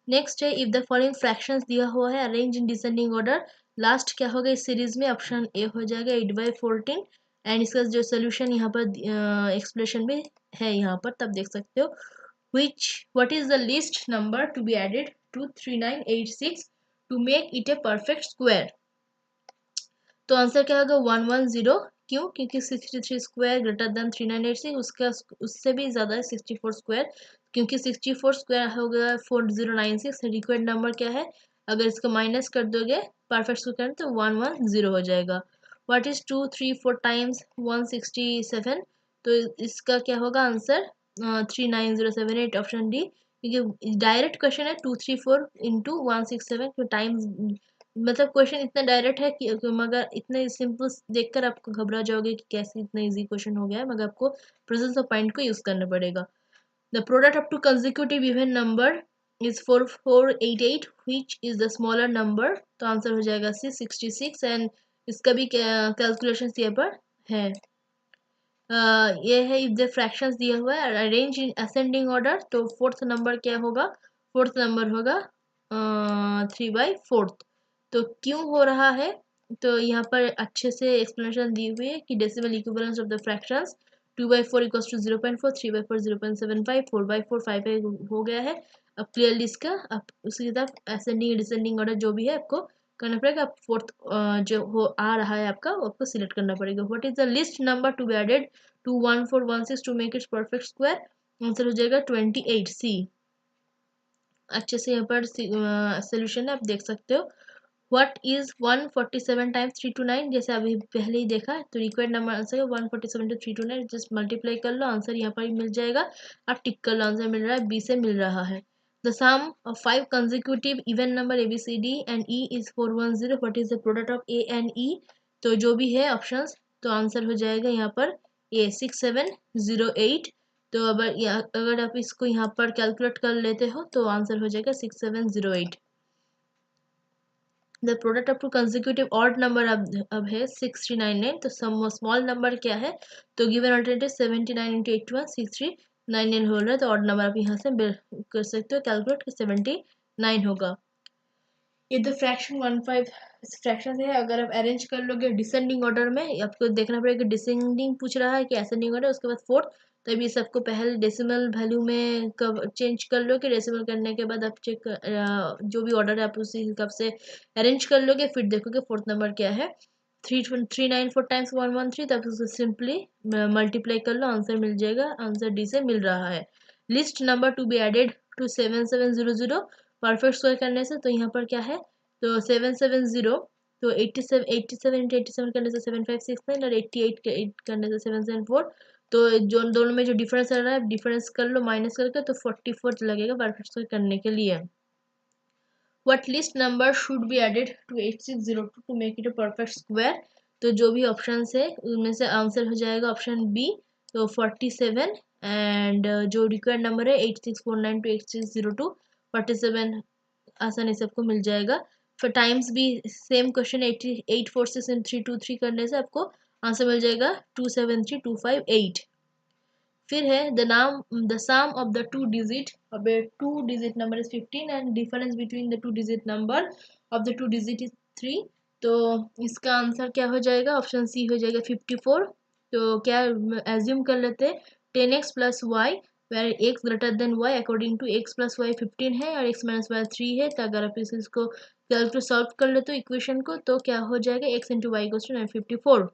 नेक्स्ट है, इफ द फॉलोइंग फ्रैक्शंस दिया हुआ है arrange in descending order. Last क्या होगा इस सीरीज में? ऑप्शन ए हो जाएगा 8/14. एंड इसका जो सोल्यूशन यहाँ पर एक्सप्लेनेशन में है यहाँ पर, तब देख सकते हो। What is the least number to be added to 3986 to make it a perfect square? तो आंसर क्या होगा 110। क्यों? क्योंकि 63 स्क्वायर ग्रेटर देन 3986, उसका उससे भी ज़्यादा है 64 स्क्वायर, क्योंकि 64 स्क्वायर हो गया 4096। रिक्वायर्ड नंबर क्या है? अगर इसको माइनस कर दोगे परफेक्ट स्क्वायर तो 110 हो जाएगा। What is 234 times 167? तो इसका क्या होगा आंसर 39078, ऑप्शन डी। क्योंकि डायरेक्ट क्वेश्चन है 234 इंटू 167 टाइम्स, मतलब क्वेश्चन इतना डायरेक्ट है कि मगर इतने सिंपल देखकर आपको घबरा जाओगे कि कैसे इतना इजी क्वेश्चन हो गया है, मगर आपको प्रेजेंस ऑफ पॉइंट को यूज करना पड़ेगा। The product of to consecutive even number is 4488 which is the smaller number. तो आंसर हो जाएगा 666 एंड इसका भी कैलकुलेशन यहाँ पर है। ये है इफ द फ्रैक्शंस दिया हुआ है अरेंज इन असेंडिंग ऑर्डर, तो फोर्थ नंबर क्या होगा? फोर्थ नंबर होगा 3/4। तो क्यों हो रहा है? तो यहाँ पर अच्छे से एक्सप्लेनेशन दी हुई है कि decimal equivalence of the fractions 2/4 equals to 0.4, 3/4 0.75, 4/4 5 हो गया है। अब क्लियरली इसका आप उसकी तरफ असेंडिंग डिसेंडिंग ऑर्डर जो भी है आपको करना पड़ेगा। आप फोर्थ जो हो आ रहा है आपका वो आपको सिलेक्ट करना पड़ेगा। What is the list number to be added to 1416 to make it perfect square? Answer हो जाएगा 28C। अच्छे से यहाँ पर सोल्यूशन है, आप देख सकते हो। What is 147 times 329? जैसे अभी पहले ही देखा, तो रिक्वायर्ड नंबर आंसर है 147 to 329। जस्ट मल्टीप्लाई कर लो, आंसर यहाँ पर ही मिल जाएगा। आप टिक कर लो, आंसर मिल रहा है, बी से मिल रहा है। The sum of 5 consecutive even number ABCD and E is 410। What is the product of A and E? तो जो भी है ऑप्शंस, तो आंसर हो जाएगा यहाँ पर A 6708। तो अगर आप इसको यहाँ पर कैलकुलेट कर लेते हो तो आंसर हो जाएगा 6708। The product of to consecutive odd number अब है 6399। तो सम स्मॉल नंबर क्या है? तो गिवन अल्टरनेटिव 79 इंटू 81 6399 हो रहा है, तो ऑड नंबर आप यहाँ से कर सकते हो कैलकुलेट, 79 होगा। ये तो फ्रैक्शन 15 फ्रैक्शन है। अगर आप अरेंज कर लोगे डिसेंडिंग ऑर्डर में, आपको देखना पड़ेगा डिसेंडिंग पूछ रहा है कि असेंडिंग ऑर्डर, उसके बाद फोर्थ, तो अभी सबको पहले डेसिमल वैल्यू में कब चेंज कर लोगे। डेसिमल करने के बाद आप चेक जो भी ऑर्डर है आप उसी हिसाब से अरेंज कर लोगे, फिर देखोगे फोर्थ नंबर क्या है। 394 टाइम्स 113, तब उसको सिंपली मल्टीप्लाई कर लो, आंसर मिल जाएगा। आंसर डी से मिल रहा है। List number to be added to 7700 perfect square करने से, तो यहाँ पर क्या है? तो 770, तो 87 इंटू 87 करने से 7569 और 88 करने से 774। तो जो दोनों में जो डिफरेंस आ रहा है डिफरेंस कर लो माइनस करके, तो 44 लगेगा परफेक्ट स्क्वायर करने के लिए। What list number should be added to 8602 to make it a perfect square? तो जो भी ऑप्शन है उनमें से आंसर हो जाएगा ऑप्शन बी, तो 47। एंड जो रिक्वायर्ड नंबर है 8649 टू 8602, 47 आसानी से आपको मिल जाएगा। फिर टाइम्स भी सेम क्वेश्चन 846 इन 323 करने से आपको आंसर मिल जाएगा 273258। फिर है the sum of the two digit अब two digit number is 15 and difference between the two digit number of the two digit is 3। तो इसका आंसर क्या हो जाएगा? ऑप्शन सी हो जाएगा 54। तो क्या एज्यूम कर लेते हैं 10x plus y where x greater than y according to x plus y 15 है और एक्स माइनस वाई 3 है। तो अगर आप इसको कैलकुलेट सॉल्व कर लेते हो इक्वेशन को, तो क्या हो जाएगा x into y equals to 954।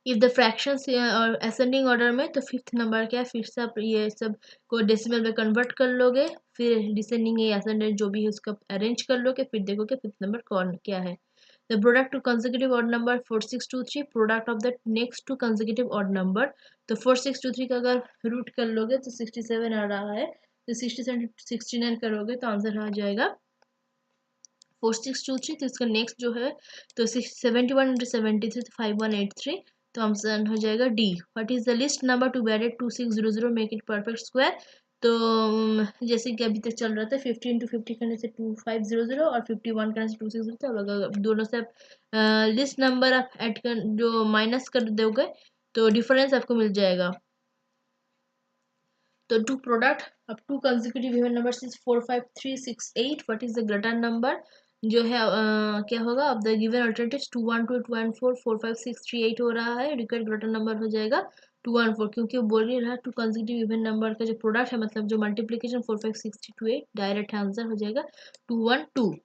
If the fractions और असेंडिंग ऑर्डर में, तो फिफ्थ नंबर क्या है? फिर से आप ये सब को डेसिमल में कन्वर्ट कर लोगे, फिर डिसेंडिंग या असेंडिंग जो भी है उसका अरेंज कर लोगे, फिर देखोगे फिफ्थ नंबर कौन क्या है। The product to consecutive odd number 4623 product of the next to consecutive odd number. तो 4623 का अगर रूट कर लोगे तो 67 आ रहा है, तो 67 69 करोगे तो आंसर आ जाएगा 4623। तो इसका नेक्स्ट जो है तो 71 इंटू 73 तो 5183, तो आंसर हो जाएगा D. What is the list number to be added 2600 make it perfect square? तो जैसे कि अभी तक चल रहा था 50 इंटू 50 करने से 2500 और 51 करने से 260। तो अगर दोनों से आप लिस्ट नंबर आप ऐड कर जो माइनस कर दोगे तो डिफरेंस आपको मिल जाएगा। तो to product of two consecutive even numbers is 45368. What is the greater number? जो है क्या होगा, अब द गिवन अल्टरनेटिव्स 212 214 45638 हो रहा है, रिक्वायर्ड ग्रेटर नंबर हो जाएगा 214, क्योंकि वो बोल ही रहा है टू कंसेक्यूटिव इवन नंबर का जो प्रोडक्ट है, मतलब जो मल्टीप्लिकेशन 45628, डायरेक्ट आंसर हो जाएगा 212।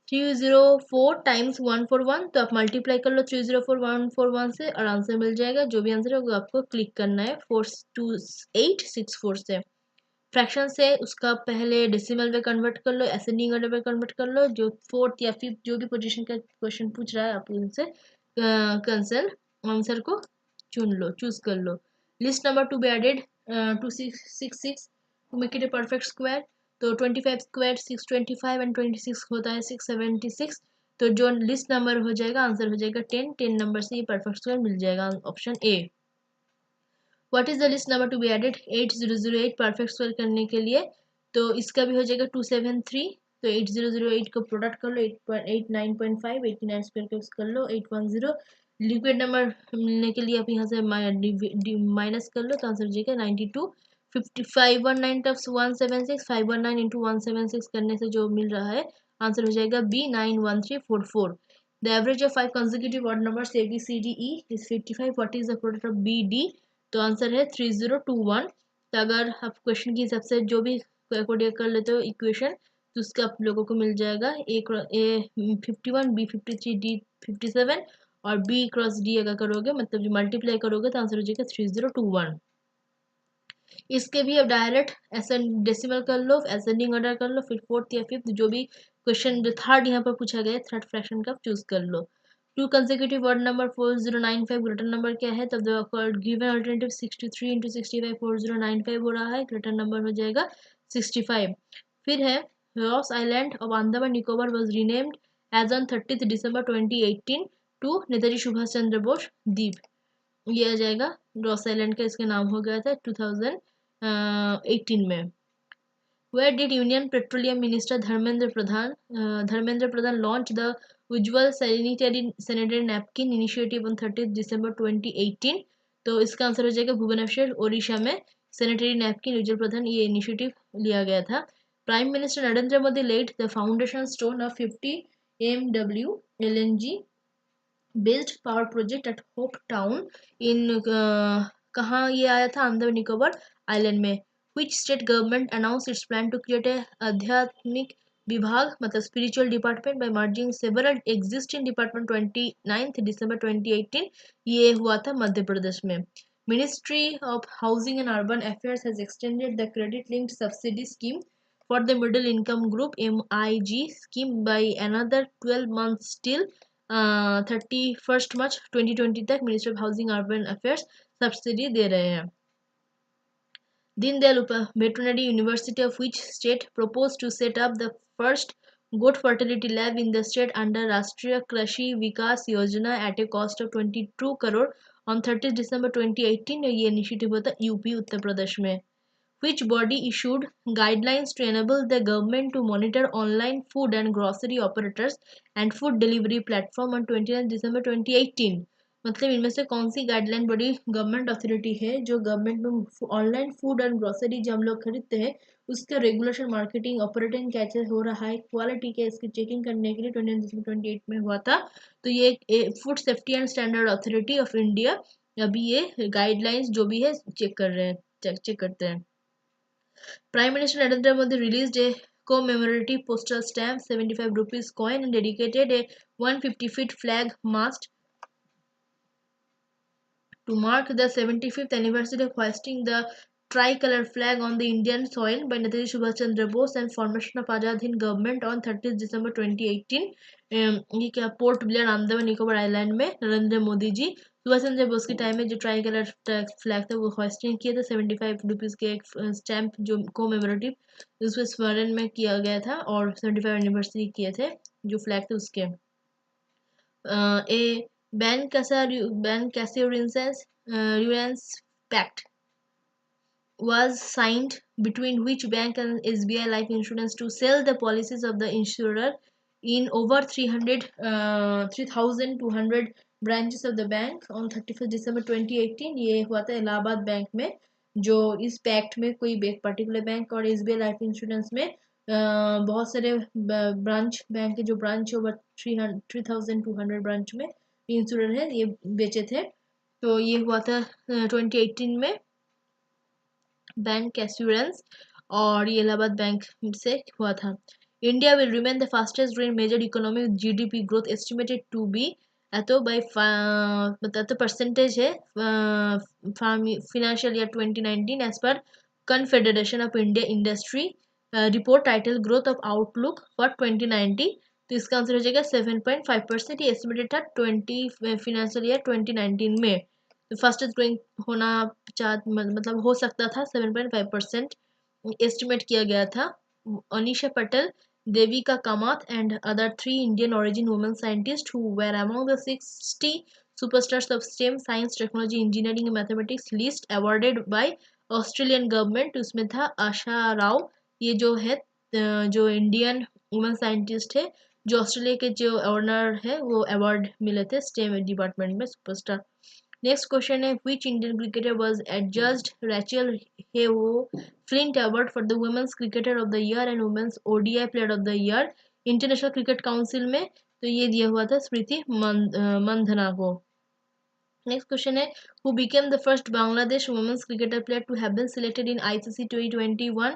304 टाइम्स 141, तो आप मल्टीप्लाई कर लो 304141 से और आंसर मिल जाएगा। जो भी आंसर होगा आपको क्लिक करना है 42864 से। फ्रैक्शन से उसका पहले डेसिमल में कन्वर्ट कर लो, असेंडिंग ऑर्डर में कन्वर्ट कर लो, जो फोर्थ या फिफ्थ जो भी पोजीशन का क्वेश्चन पूछ रहा है आप उनसे कैंसिल आंसर को चूज कर लो। List number to be added 2666 to make it a perfect square. तो 25 स्क्वायर 625 एंड 26 होता है 676। तो जो लिस्ट नंबर हो जाएगा आंसर हो जाएगा 10 नंबर से ये परफेक्ट स्क्वायर मिल जाएगा, option A. What is the list number to be added 8008 perfect square करने के लिए, तो इसका भी हो जाएगा 273। तो 8008 को प्रोडक्ट कर लो 889.5, 89 स्क्वायर को कर लो 810। लिक्विड नंबर मिलने के लिए आप यहाँ से माइनस कर लो, तो आंसर हो जाएगा 92। 519 टफ्स 176, 519 इंटू 176 करने से जो मिल रहा है आंसर हो जाएगा B 91344। The average of 5 consecutive odd numbers A, B, C, D, E is 55. What is the product of B, D? तो आंसर है 3021। तो अगर आप क्वेश्चन के हिसाब से जो भी कोडिंग कर लेते हो इक्वेशन, तो उसका आप लोगों को मिल जाएगा ए 51, बी 53, डी 57 और बी क्रॉस डी अगर करोगे, मतलब जो मल्टीप्लाई करोगे तो आंसर हो जाएगा 3021। इसके भी अब डायरेक्ट डेसिमल कर लो, असेंडिंग ऑर्डर कर लो, फिर फोर्थ या फिफ्थ जो भी क्वेश्चन जो थर्ड यहाँ पर पूछा गया है थर्ड फ्रैक्शन का चूज कर लो। Two consecutive word number 4095 greater number क्या है, तब गिवन अल्टरनेटिव 63 इंटू 65 4095 हो रहा है, ग्रेटर नंबर हो जाएगा 65। फिर है Ross Island of Andaman Nicobar was renamed as on 30 December 2018 to Netaji Subhash Chandra Bose Dweep. ये आ जाएगा रॉस आइलैंड का इसका नाम हो गया था 2018 में। Where did Union Petroleum Minister Dharmendra Pradhan launch the Ujjwal sanitary napkin initiative on 30th December 2018? तो इसका आंसर हो जाएगा भुवनेश्वर ओडिशा में सैनिटरी नैपकिन उज्जवल प्रधान ये इनिशिएटिव लिया गया था। Prime minister Narendra Modi laid the foundation stone of 50 MW LNG based power project at Hope Town in कहाँ ये आया था, अंडमान निकोबार आइलैंड में। Which state government announce its plan to create a आध्यात्मिक विभाग, मतलब spiritual department by merging several existing department 29 दिसंबर 2018। ये हुआ था मध्य प्रदेश में। Ministry of housing and urban affairs has extended the credit linked subsidy scheme for the middle income group MIG scheme by another 12 months till 31st March 2020 तक ministry of housing urban affairs subsidy दे रहे हैं। Deendayal veterinary university of which state proposed to set up the first goat fertility lab in the state under राष्ट्रीय कृषि विकास योजना at a cost of 22 crore on 30 December 2018। ये initiative होता है UP Uttar Pradesh में। Which body issued guidelines to enable the government to monitor online food and grocery operators and food delivery platform on 29 December 2018? मतलब इनमें से कौन सी गाइडलाइन बड़ी गवर्नमेंट अथॉरिटी है जो गवर्नमेंट में ऑनलाइन फूड एंड ग्रोसरी जो हम लोग खरीदते हैं उसका रेगुलेशन मार्केटिंग ऑपरेटिंग कैसे हो रहा है, क्वालिटी क्या इसकी चेकिंग करने के लिए 29 दिसंबर 2018 में हुआ था। तो ये food safety and standard authority of India अभी ये गाइडलाइंस जो भी है चेक कर रहे हैं, चेक करते हैं। Prime Minister Narendra Modi released a commemorative postal stamp 75 rupees coin and dedicated a 150-feet flag mast to mark the 75th anniversary of hoisting the tricolor flag on the Indian soil by Netaji Subhash Chandra Bose and formation of Azad Hind government on 30th December 2018। ये क्या port Blair Andaman Nicobar island में नरेंद्र मोदी जी सुभाष चंद्र बोस के time में जो try colour flag था वो hosting किए थे। 75 रुपीज़ के एक स्टैम्प जो कोमेमोरेटिव उसमें स्मरण में किया गया था और 75 एनिवर्सरी किए थे जो फ्लैग थे उसके। A Bancassurance Pact was signed between which bank and SBI Life Insurance to sell the policies of the insurer in over 3,200 branches of the bank on 31st December 2018। ये हुआ था इलाहाबाद बैंक में, जो इस पैक्ट में कोई एक पर्टिकुलर बैंक और SBI लाइफ इंश्योरेंस में बहुत सारे ब्रांच बैंक के जो ब्रांच ओवर 3200 ब्रांच में इंश्योर है ये बेचे थे। तो ये हुआ था 2018 में बैंक एश्योरेंस और ये इलाहाबाद बैंक से हुआ था। India will remain the fastest growing major economy with GDP growth estimated to be एतो बाय मतलब तो परसेंटेज है financial year 2019 as per confederation of India industry report title growth of outlook for 2090। तो इसका answer हो जाएगा 7.5%। ये estimated था 20 फाइनेंशियल ईयर 2019 में। तो फास्टेस्ट ग्रोइंग होना मतलब हो सकता था 7.5% एस्टिमेट किया गया था। Anisha Patel, Devika Kamat and other 3 Indian origin women scientists who were among the 60 superstars of STEM science technology engineering and mathematics list awarded by Australian government. उसमें था आशा राव, ये जो है जो इंडियन वुमेन साइंटिस्ट है जो ऑस्ट्रेलिया के जो ऑनर है वो अवार्ड मिले थे स्टेम डिपार्टमेंट में सुपरस्टार। नेक्स्ट क्वेश्चन है which Indian cricketer was adjudged Rachael Heyhoe Flint award for the women's cricketer of the year and women's ODI player of the year International Cricket Council में। तो ये दिया हुआ था स्मृति मंधना को। Next question है who became the first Bangladesh women's cricketer player to have been selected in ICC T21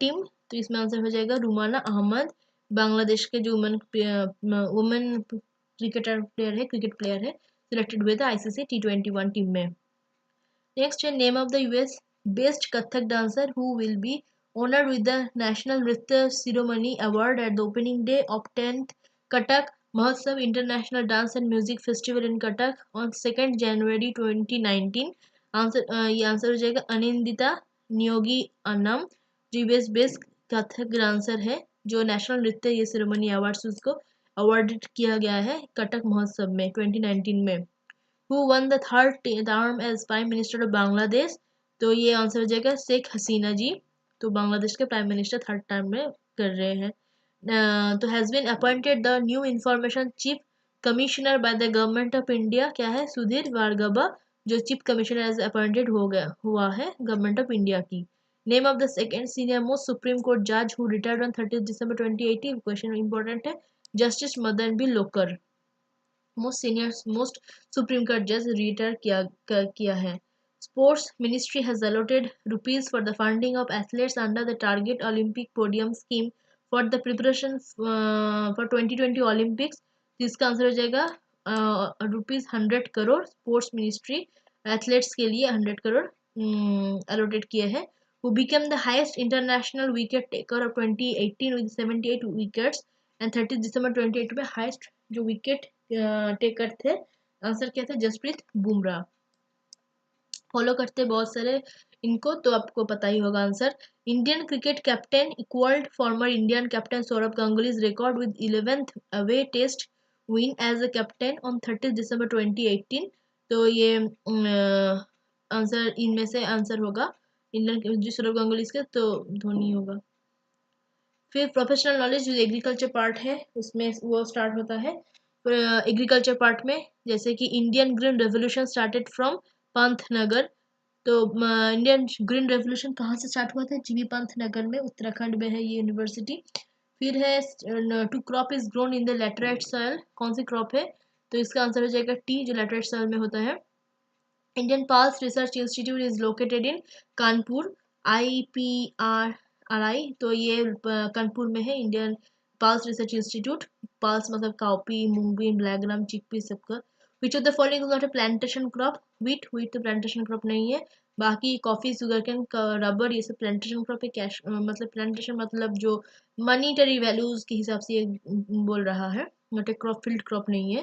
team. तो इसमें आंसर हो जाएगा रुमाना अहमद, बांग्लादेश के जो वुमेन क्रिकेटर प्लेयर है क्रिकेट प्लेयर है सिलेक्टेड हुए थे आईसीसी T21 टीम में। नेक्स्ट है name of the US best Kathak dancer who will be honored with the National Nritya Shiromani Award at the opening day of 10th Kathak Mahotsav International Dance and Music Festival in Kathak on 2nd January 2019। ये answer हो जाएगा अनिंदिता नियोगी अन्नम जो US based Kathak dancer है जो national नृत्य ये ceremony awards उसको awarded किया गया है कटक महोत्सव में 2019 में। Who won the third term as prime minister of Bangladesh. तो ये आंसर हो जाएगा शेख हसीना जी। तो बांग्लादेश के प्राइम मिनिस्टर थर्ड टर्म में कर रहे हैं। तो has been appointed the new information chief commissioner by the government of India क्या है सुधीर वारगबा जो चीफ कमिश्नर एज अपॉइंटेड हो गया हुआ है गवर्नमेंट ऑफ इंडिया की। Name of the second senior most Supreme Court जज who retired on 30 December 2018। Question important है justice Madan B Lokur most Supreme Court जज रिटायर किया है। Sports ministry has allotted rupees for the funding of athletes under the Target Olympic Podium Scheme for the preparation for 2020 Olympics. इसका answer हो जाएगा ₹100 crore sports ministry athletes के लिए 100 crore allotted किए हैं। who became the highest international wicket taker of 2018 with 78 wickets and 30 December 2018 में highest जो wicket taker थे आंसर क्या था जसप्रीत बुमराह। फॉलो करते बहुत सारे इनको तो आपको पता ही होगा answer. Indian cricket captain equalled former Indian captain Sourav Ganguly's record with 11th away test win as a captain on 30 December 2018। तो ये आंसर इनमें से आंसर होगा इंडियन जो सौरभ गांगुली के तो धोनी होगा। फिर प्रोफेशनल नॉलेज जो एग्रीकल्चर पार्ट है उसमें वो स्टार्ट होता है एग्रीकल्चर पार्ट में जैसे कि Indian green revolution started from Pantnagar. तो इंडियन ग्रीन रेवोल्यूशन कहाँ से स्टार्ट हुआ था जीबी पंतनगर में उत्तराखंड में है ये यूनिवर्सिटी। फिर है two crop is grown in the laterite soil कौन सी क्रॉप है तो इसका आंसर हो जाएगा टी जो लैटेराइट सॉइल में होता है। Indian pulse research institute is located in Kanpur IPRI। तो ये कानपुर में है Indian pulse research institute. Pulse मतलब काउपी मूंगबीन ब्लैक ग्राम चिकपी सबका। विच of the following is not a plantation crop wheat तो प्लांटेशन क्रॉप नहीं है। बाकी कॉफी सुगरकेन रबर ये सब प्लांटेशन क्रॉप है। कैश मतलब प्लांटेशन मतलब जो मनीटरी वैल्यूज के हिसाब से ये बोल रहा है not a crop field crop नहीं है।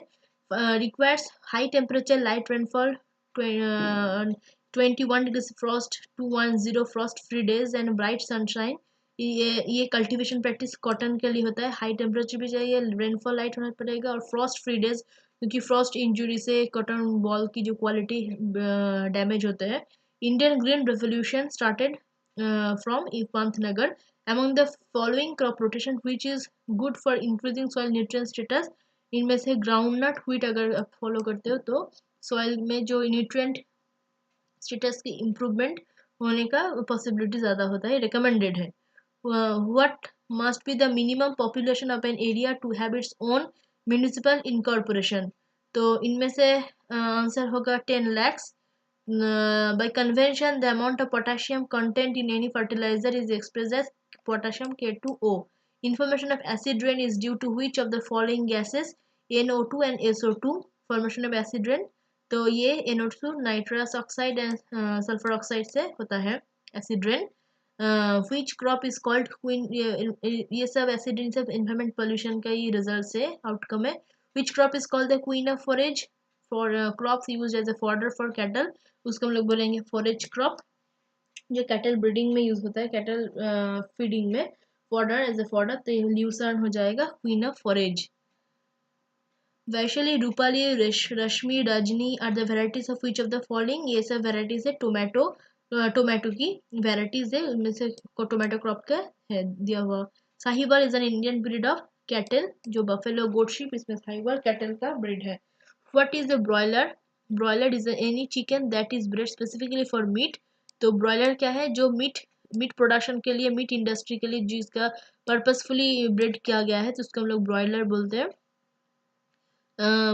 Requires high temperature light rainfall 21 degree Frost 210 Frost free days and bright sunshine. ये कल्टीवेशन प्रैक्टिस कॉटन के लिए होता है। हाई टेम्परेचर भी चाहिए रेनफॉल लाइट होना पड़ेगा और फ्रॉस्ट फ्री डेज क्योंकि फ्रॉस्ट इंजुरी से कॉटन बॉल की जो क्वालिटी डैमेज होते हैं। Indian green revolution started from Pantnagar. among the following crop rotation which is good for increasing soil nutrient status। इनमें से ग्राउंडनट व्हीट अगर आप फॉलो करते हो तो सॉइल में जो न्यूट्रिएंट स्टेटस की इम्प्रूवमेंट होने का पॉसिबिलिटी ज़्यादा होता है रिकमेंडेड है। what must be the minimum population of an area to have its own municipal incorporation? तो इनमें से आंसर होगा 10 lakhs. By convention, the amount of potassium content in any fertilizer is expressed as potassium K2O. Information of acid rain is due to which of the following gases? NO2 and SO2. Formation of acid rain. तो ये NO2 nitrous oxide and sulphur oxide से होता है acid rain. Which crop is called queen, ये सब acid rain सब environment pollution का ही रिजल्ट से आउटकम है. Which crop is called the queen of forage for crops use as a fodder for cattle, उसको हम लोग बोलेंगे फॉरेज क्रॉप, जो कैटल ब्रीडिंग में यूज होता है, कैटल फीडिंग में फॉर्डर एज अ फॉर्डर, तो ल्यूसर्न हो जाएगा queen of forage. Vaishali, Rupali, Rashmi, Rajni are the varieties of which of the following, ये सब वेराइटीज है टोमेटो की वेराइटीज है, उनमें से टोमेटो क्रॉप का है दिया हुआ. Sahiwal is an Indian breed of cattle, जो बफेलो गोट शीप, इसमें साहिवाल कैटल का ब्रीड है. What is the broiler? Broiler is any chicken that is bread specifically for meat. तो ब्रॉयलर क्या है? जो मीट प्रोडक्शन के लिए, मीट इंडस्ट्री के लिए जिसका पर्पसफुली ब्रीड किया गया है, तो उसको हम लोग ब्रॉयलर बोलते हैं.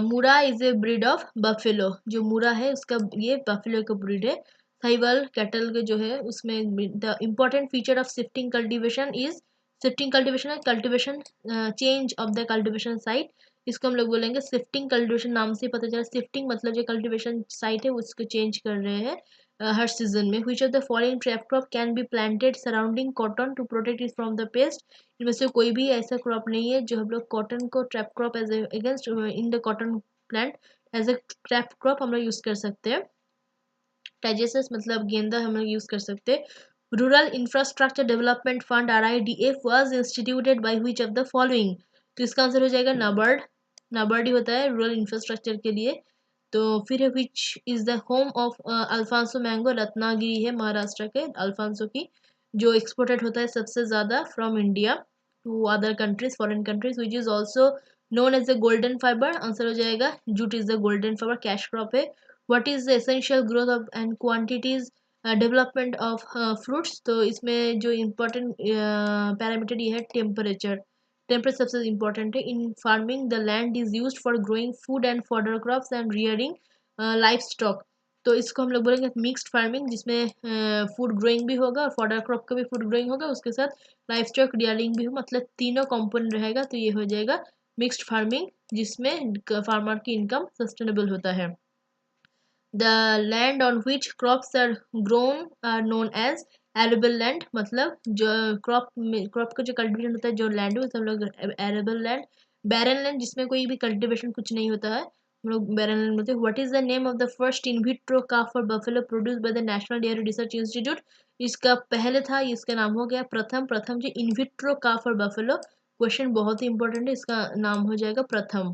मुरा is a breed of buffalo, जो मुरा है उसका ये बफेलो का ब्रीड है. साहिवाल कैटल के जो है उसमें the important feature of shifting cultivation is, shifting cultivation है cultivation change of the cultivation site, इसको हम लोग बोलेंगे शिफ्टिंग कल्टीवेशन. नाम से पता चला शिफ्टिंग मतलब जो कल्टीवेशन साइट है उसको चेंज कर रहे हैं हर सीजन में. Which of the following trap crop can be planted surrounding cotton to protect it from the pest? इनमें से कोई भी ऐसा क्रॉप नहीं है जो हम लोग कॉटन को trap crop as against in the cotton plant as a trap crop हम लोग यूज कर सकते हैं. टाइजेसस मतलब गेंदा हम लोग यूज कर सकते हैं. Rural infrastructure development fund RIDF was instituted by which of the following? तो इसका आंसर हो जाएगा नाबार्ड. नाबार्ड ही होता है रूरल इंफ्रास्ट्रक्चर के लिए. तो फिर which is the home of Alphonso mango, Ratnagiri है महाराष्ट्र के अल्फांसो की, जो एक्सपोर्टेड होता है सबसे ज़्यादा from India to other countries, foreign countries. Which is also known as the golden fibre, answer हो जाएगा jute is the golden fibre, cash crop है. What is the essential growth of and quantities development of fruits? तो इसमें जो important parameter ये है temperature. Temperature सबसे important है. इन farming the land is used for growing food and fodder crops and rearing life stock. तो इसको हम लोग बोलेंगे मिक्स्ड फार्मिंग, जिसमें फूड ग्रोइंग भी होगा और फॉडर क्रॉप का भी फूड ग्रोइंग होगा, उसके साथ लाइफ स्टॉक रियरिंग भी हो, मतलब तीनों कंपोनेंट रहेगा, तो ये हो जाएगा मिक्स्ड फार्मिंग, जिसमें फार्मर की इनकम सस्टेनेबल होता है. The land on which crops are grown are known as arable land, मतलब जो क्रॉप का जो कल्टीवेशन होता है जो लैंड है उसे हम लोग arable land. barren land जिसमें कोई भी कल्टीवेशन कुछ नहीं होता है, हम लोग barren land बोलते हैं. What is the name of the first in vitro calf for buffalo produced by the National Dairy Research Institute? इसका पहले था, इसका नाम हो गया प्रथम जो in vitro calf for buffalo, question बहुत ही इंपॉर्टेंट है, इसका नाम हो जाएगा प्रथम.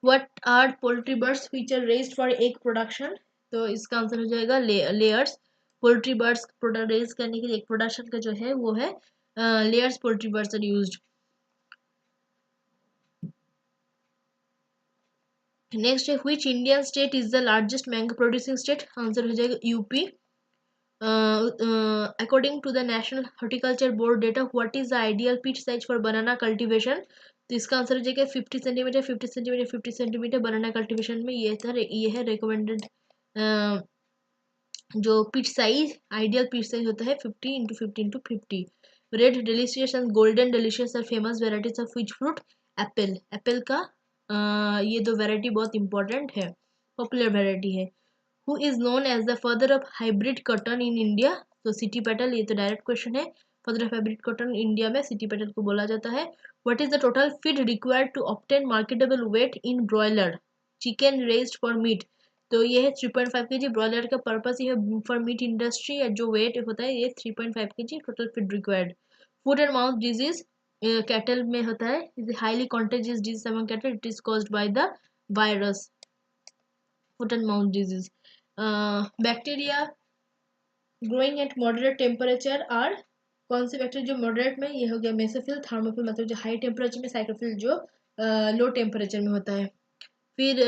What are poultry birds which are raised for egg production? तो इसका आंसर हो जाएगा layers. Poultry birds product raise करने के लिए एग प्रोडक्शन का जो है वो है layers. Poultry birds are used. Next है which Indian state is the largest mango producing state? Answer हो जाएगा UP. According to the National Horticulture Board data, what is the ideal pit size for banana cultivation? तो इसका answer हो जाएगा 50 centimetre 50 centimetre 50 centimetre banana cultivation में. ये है recommended जो pit size, ideal pit size होता है 50 into 50 into 50. Red delicious and golden delicious are famous varieties of which fruit? Apple का ये दो वेराइटी बहुत इंपॉर्टेंट है, पॉपुलर वेराइटी है. Who is known as the father of hybrid cotton in India? तो C T Patel, ये तो डायरेक्ट क्वेश्चन है. Father of hybrid cotton India में सिटी पेटल को बोला जाता है. What is the total feed required to obtain marketable weight in broiler chicken raised for meat? तो ये है 3.5 kg. ब्रॉयलर का पर्पस ये है फॉर मीट इंडस्ट्री, या जो वेट होता है ये 3.5 kg total feed required. Food and mouth disease cattle में होता है, is highly contagious disease among cattle, it is caused by the virus. Food and mouth disease. Bacteria growing at moderate temperature are, कौन से bacteria जो moderate में, ये हो गया मेसोफिल, थर्मोफिल मतलब जो हाई टेम्परेचर में, साइक्लोफिल जो लो टेम्परेचर में होता है. फिर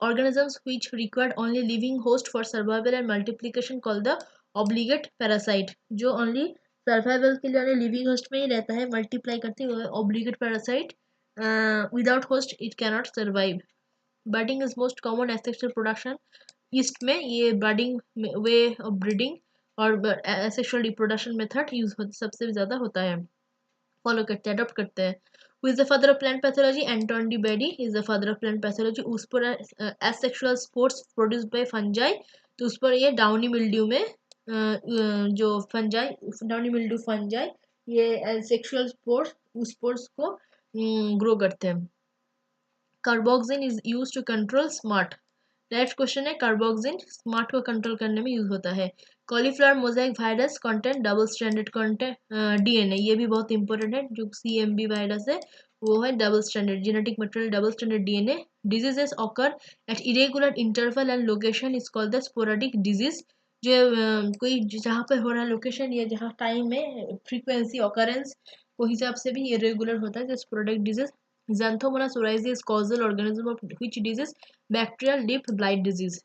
organisms which required only living host for survival and multiplication called the obligate parasite जो ओनली सर्वाइवल के लिए लिविंग होस्ट में ही रहता है, मल्टीप्लाई करते हुए obligate parasite, without host it cannot survive. Budding is most common asexual production yeast में, ये बर्डिंग वे ऑफ ब्रीडिंग और एसेक्सुअल रिप्रोडक्शन मेथड यूज सबसे ज़्यादा होता है, फॉलो करते हैं, अडॉप्ट करते हैं। Who is the father of plant pathology? Anton de Bedi is the father of plant pathology। उस पर asexual spores produced by fungi, तो उस पर ये डाउनी मिल्ड्यू में जो फंजाई, डाउनी मिल्ड्यू फंजाई ये asexual spores उस स्पोर्स को ग्रो करते हैं। Carboxin is use to control smart. Next question है, कार्बोक्सिन स्मार्ट को कंट्रोल करने में यूज होता है। Cauliflower mosaic virus content double stranded content DNA, ये भी बहुत इंपॉर्टेंट है, जो सीएमबी वायरस है वो है double stranded genetic material, double stranded DNA. Diseases occur eight irregular interval and location is called the sporadic disease. जो कोई जहाँ पर हो रहा है लोकेशन या जहाँ टाइम में फ्रीक्वेंसी ऑकरेंस को हिसाब से भी इरेगुलर होता है, जो sporadic disease. Xanthomonas oryzae is causal organism of which disease? Bacterial leaf blight disease.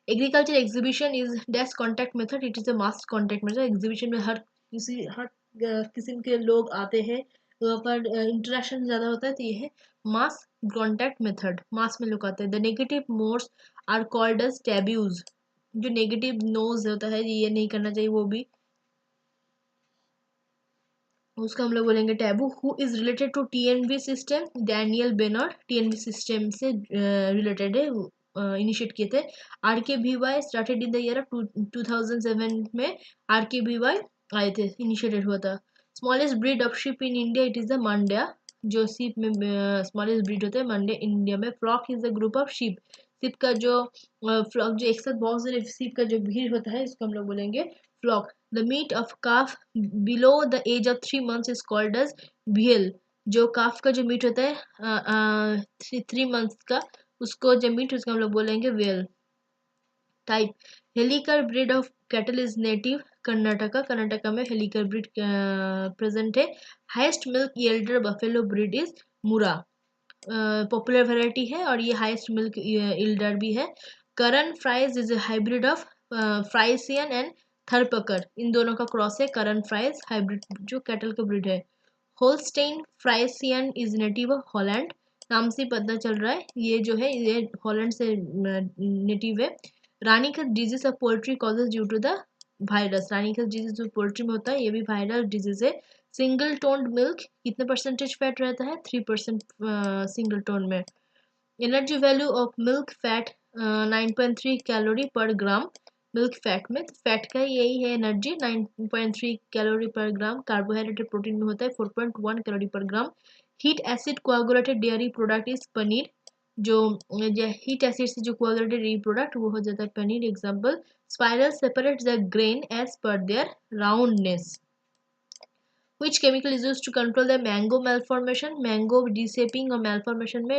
Agriculture exhibition is dash contact method. It is a mass contact method. Exhibition में हर किस्म के लोग आते हैं, वहाँ पर इंटरेक्शन ज़्यादा होता है, तो ये है मास कॉन्टैक्ट मेथड, मास में लोग आते हैं। The negative mores are called as taboos. जो नेगेटिव नोज होता है, ये नहीं करना चाहिए, वो भी उसका हम लोग बोलेंगे taboo. Who is related to TNV system? Daniel Benor TNV system से रिलेटेड है, इनिशिएट किए थे। RKBY started in the year of 2007 में आरकेबीवाई आए थे, इनिशिएटेड हुआ था। Smallest breed of sheep in India, it is the Mandya. जो शिप में स्मॉलेस्ट ब्रीड होता है मंड्या इंडिया में। Flock is the group of sheep, sheep का जो फ्लॉक, जो एक साथ बहुत सारे शिप का जो भीड़ होता है, इसको हम लोग बोलेंगे flock. The meat of calf below the age of 3 months is called as veal। जो काफ का जो मीट होता है 3 months का, उसको जो मीट उसको हम लोग बोलेंगे वेल। Type, Hallikar breed of cattle is native Karnataka. Karnataka में हेलिकर ब्रीड प्रेजेंट है। Highest milk yielder buffalo breed is Murrah, popular variety है और ये हाईएस्ट मिल्क यील्डर भी है। Karan Fries is a hybrid of Friesian and Tharparkar, इन दोनों का क्रॉस है करन फ्राइज, हाइब्रिड जो कैटल का ब्रीड है। Holstein Friesian is native of Holland, नाम से पता चल रहा है ये जो है ये हॉलैंड से नेटिव है। Ranikhet disease of poultry causes due to the virus, Ranikhet disease जो पोल्ट्री में होता है ये भी वायरल डिजीज है। सिंगल टोन्ड मिल्क कितने परसेंटेज फैट रहता है? 3% सिंगल टोन में। Energy value of milk fat 9.3 calorie per gram. Milk fat में फैट का यही है एनर्जी, 9.3 कैलोरी पर ग्राम। कार्बोहाइड्रेट प्रोटीन में होता है 4.1 calorie per gram. Heat acid coagulated dairy product is paneer, जो हीट एसिड से जो कोआगुलेटेड डेयरी प्रोडक्ट वो हो जाता है paneer. Example, spiral separate the grain as per their roundness. Which chemical is used to control the mango malformation? Mango deshaping और malformation में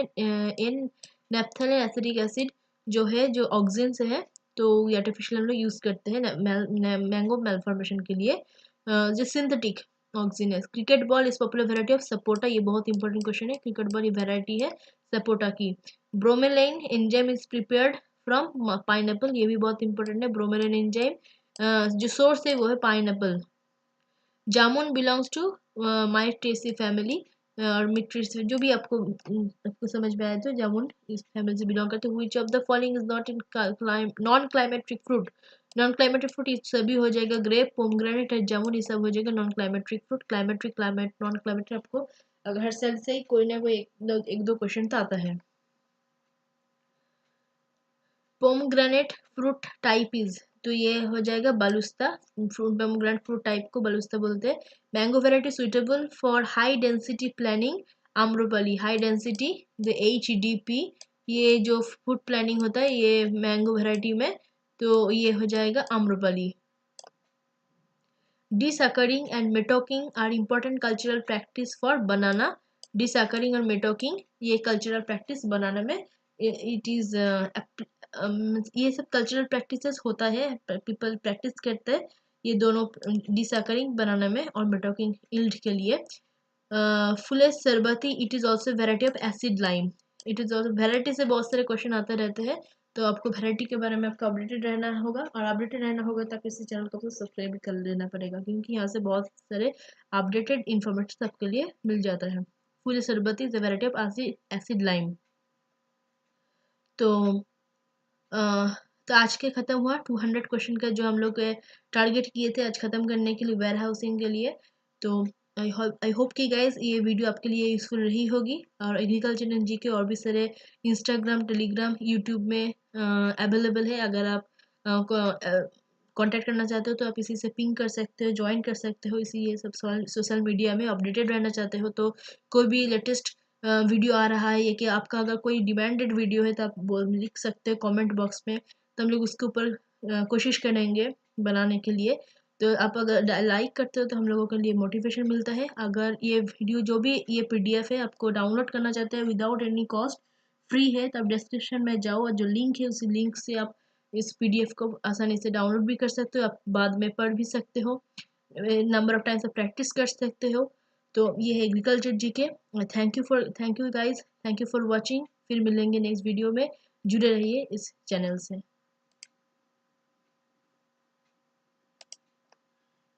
इन नेप्थेलिन acidic acid जो है, जो ऑक्सिन से है, तो ये आर्टिफिशियल हम लोग यूज करते हैं मैंगो मेल्फॉर्मेशन के लिए, जो सिंथेटिक ऑक्सिन है। Cricket ball is popular variety of sapota, ये बहुत इंपॉर्टेंट क्वेश्चन है, क्रिकेट बॉल ये वेराइटी है सपोटा की। Bromelain enzyme is prepared from pineapple, ये भी बहुत इंपॉर्टेंट है, ब्रोमेलाइन एंजाइम जो सोर्स है वो है pineapple. Jamun belongs to Myrtaceae family, और मिट्रेसी जो भी आपको समझ में आया तो जामुन इस फैमिली से बिलोंग करते हैं। Which of the following is not in non climacteric fruit? Non climacteric fruit ये सभी हो जाएगा, ग्रेप, पोमग्रेनेट और जामुन, ये सब हो जाएगा non climacteric fruit. Climacteric, climate, non climacteric, आपको अगर हर सेल से कोई ना कोई एक दो क्वेश्चन तो आता है। पोमग्रेनेट फ्रूट टाइप इज, तो ये हो जाएगा balausta fruit, pomegranate fruit type को बलुस्ता बोलते हैं। Mango variety suitable for high density planning, Amrapali, high density the HDP, ये जो फूड प्लानिंग होता है ये मैंगो वेराइटी में, तो ये हो जाएगा Amrapali. Desuckering and mattocking are important cultural practice for banana. Desuckering और मेटोकिंग ये कल्चरल प्रैक्टिस बनाना में इट इज ये सब कल्चरल प्रैक्टिसेस होता है, पीपल प्रैक्टिस करते हैं ये दोनों, डिसैकरिंग बनाना में और मेटोकिंग इल्ड के लिए। Phule Sarbati, it is also variety of acid lime, it is also variety से बहुत सारे क्वेश्चन आते रहते हैं, तो आपको वैरायटी के बारे में आपको अपडेटेड रहना होगा, और अपडेटेड रहना होगा तो आप इसी चैनल को सब्सक्राइब भी कर लेना पड़ेगा, क्योंकि यहाँ से बहुत सारे अपडेटेड इन्फॉर्मेशन आपके लिए मिल जाता है। फूल शरबत is a variety of acid lime. तो अ, तो आज के ख़त्म हुआ 200 क्वेश्चन का जो हम लोग टारगेट किए थे आज ख़त्म करने के लिए वेयर हाउसिंग के लिए। तो आई होप कि गाइज ये वीडियो आपके लिए यूज़फुल रही होगी, और एग्रीकल्चर एंड जी के और भी सारे इंस्टाग्राम, टेलीग्राम, यूट्यूब में अवेलेबल है। अगर आप कांटेक्ट करना चाहते हो तो आप इसी से पिंग कर सकते हो, ज्वाइन कर सकते हो इसी ये सब सोशल मीडिया में। अपडेटेड रहना चाहते हो तो कोई भी लेटेस्ट वीडियो आ रहा है, या कि आपका अगर कोई डिमांडेड वीडियो है तो आप लिख सकते हो कमेंट बॉक्स में, तो हम लोग उसके ऊपर कोशिश करेंगे बनाने के लिए। तो आप अगर लाइक करते हो तो हम लोगों के लिए मोटिवेशन मिलता है। अगर ये वीडियो जो भी ये पीडीएफ है आपको डाउनलोड करना चाहते हैं विदाउट एनी कॉस्ट, फ्री है, तो आप डिस्क्रिप्शन में जाओ और जो लिंक है उसी लिंक से आप इस पीडीएफ को आसानी से डाउनलोड भी कर सकते हो, आप बाद में पढ़ भी सकते हो, नंबर ऑफ टाइम्स आप प्रैक्टिस कर सकते हो। तो ये है agriculture GK. Thank you guys, thank you for watching. फिर मिलेंगे नेक्स्ट वीडियो में, जुड़े रहिए इस चैनल से।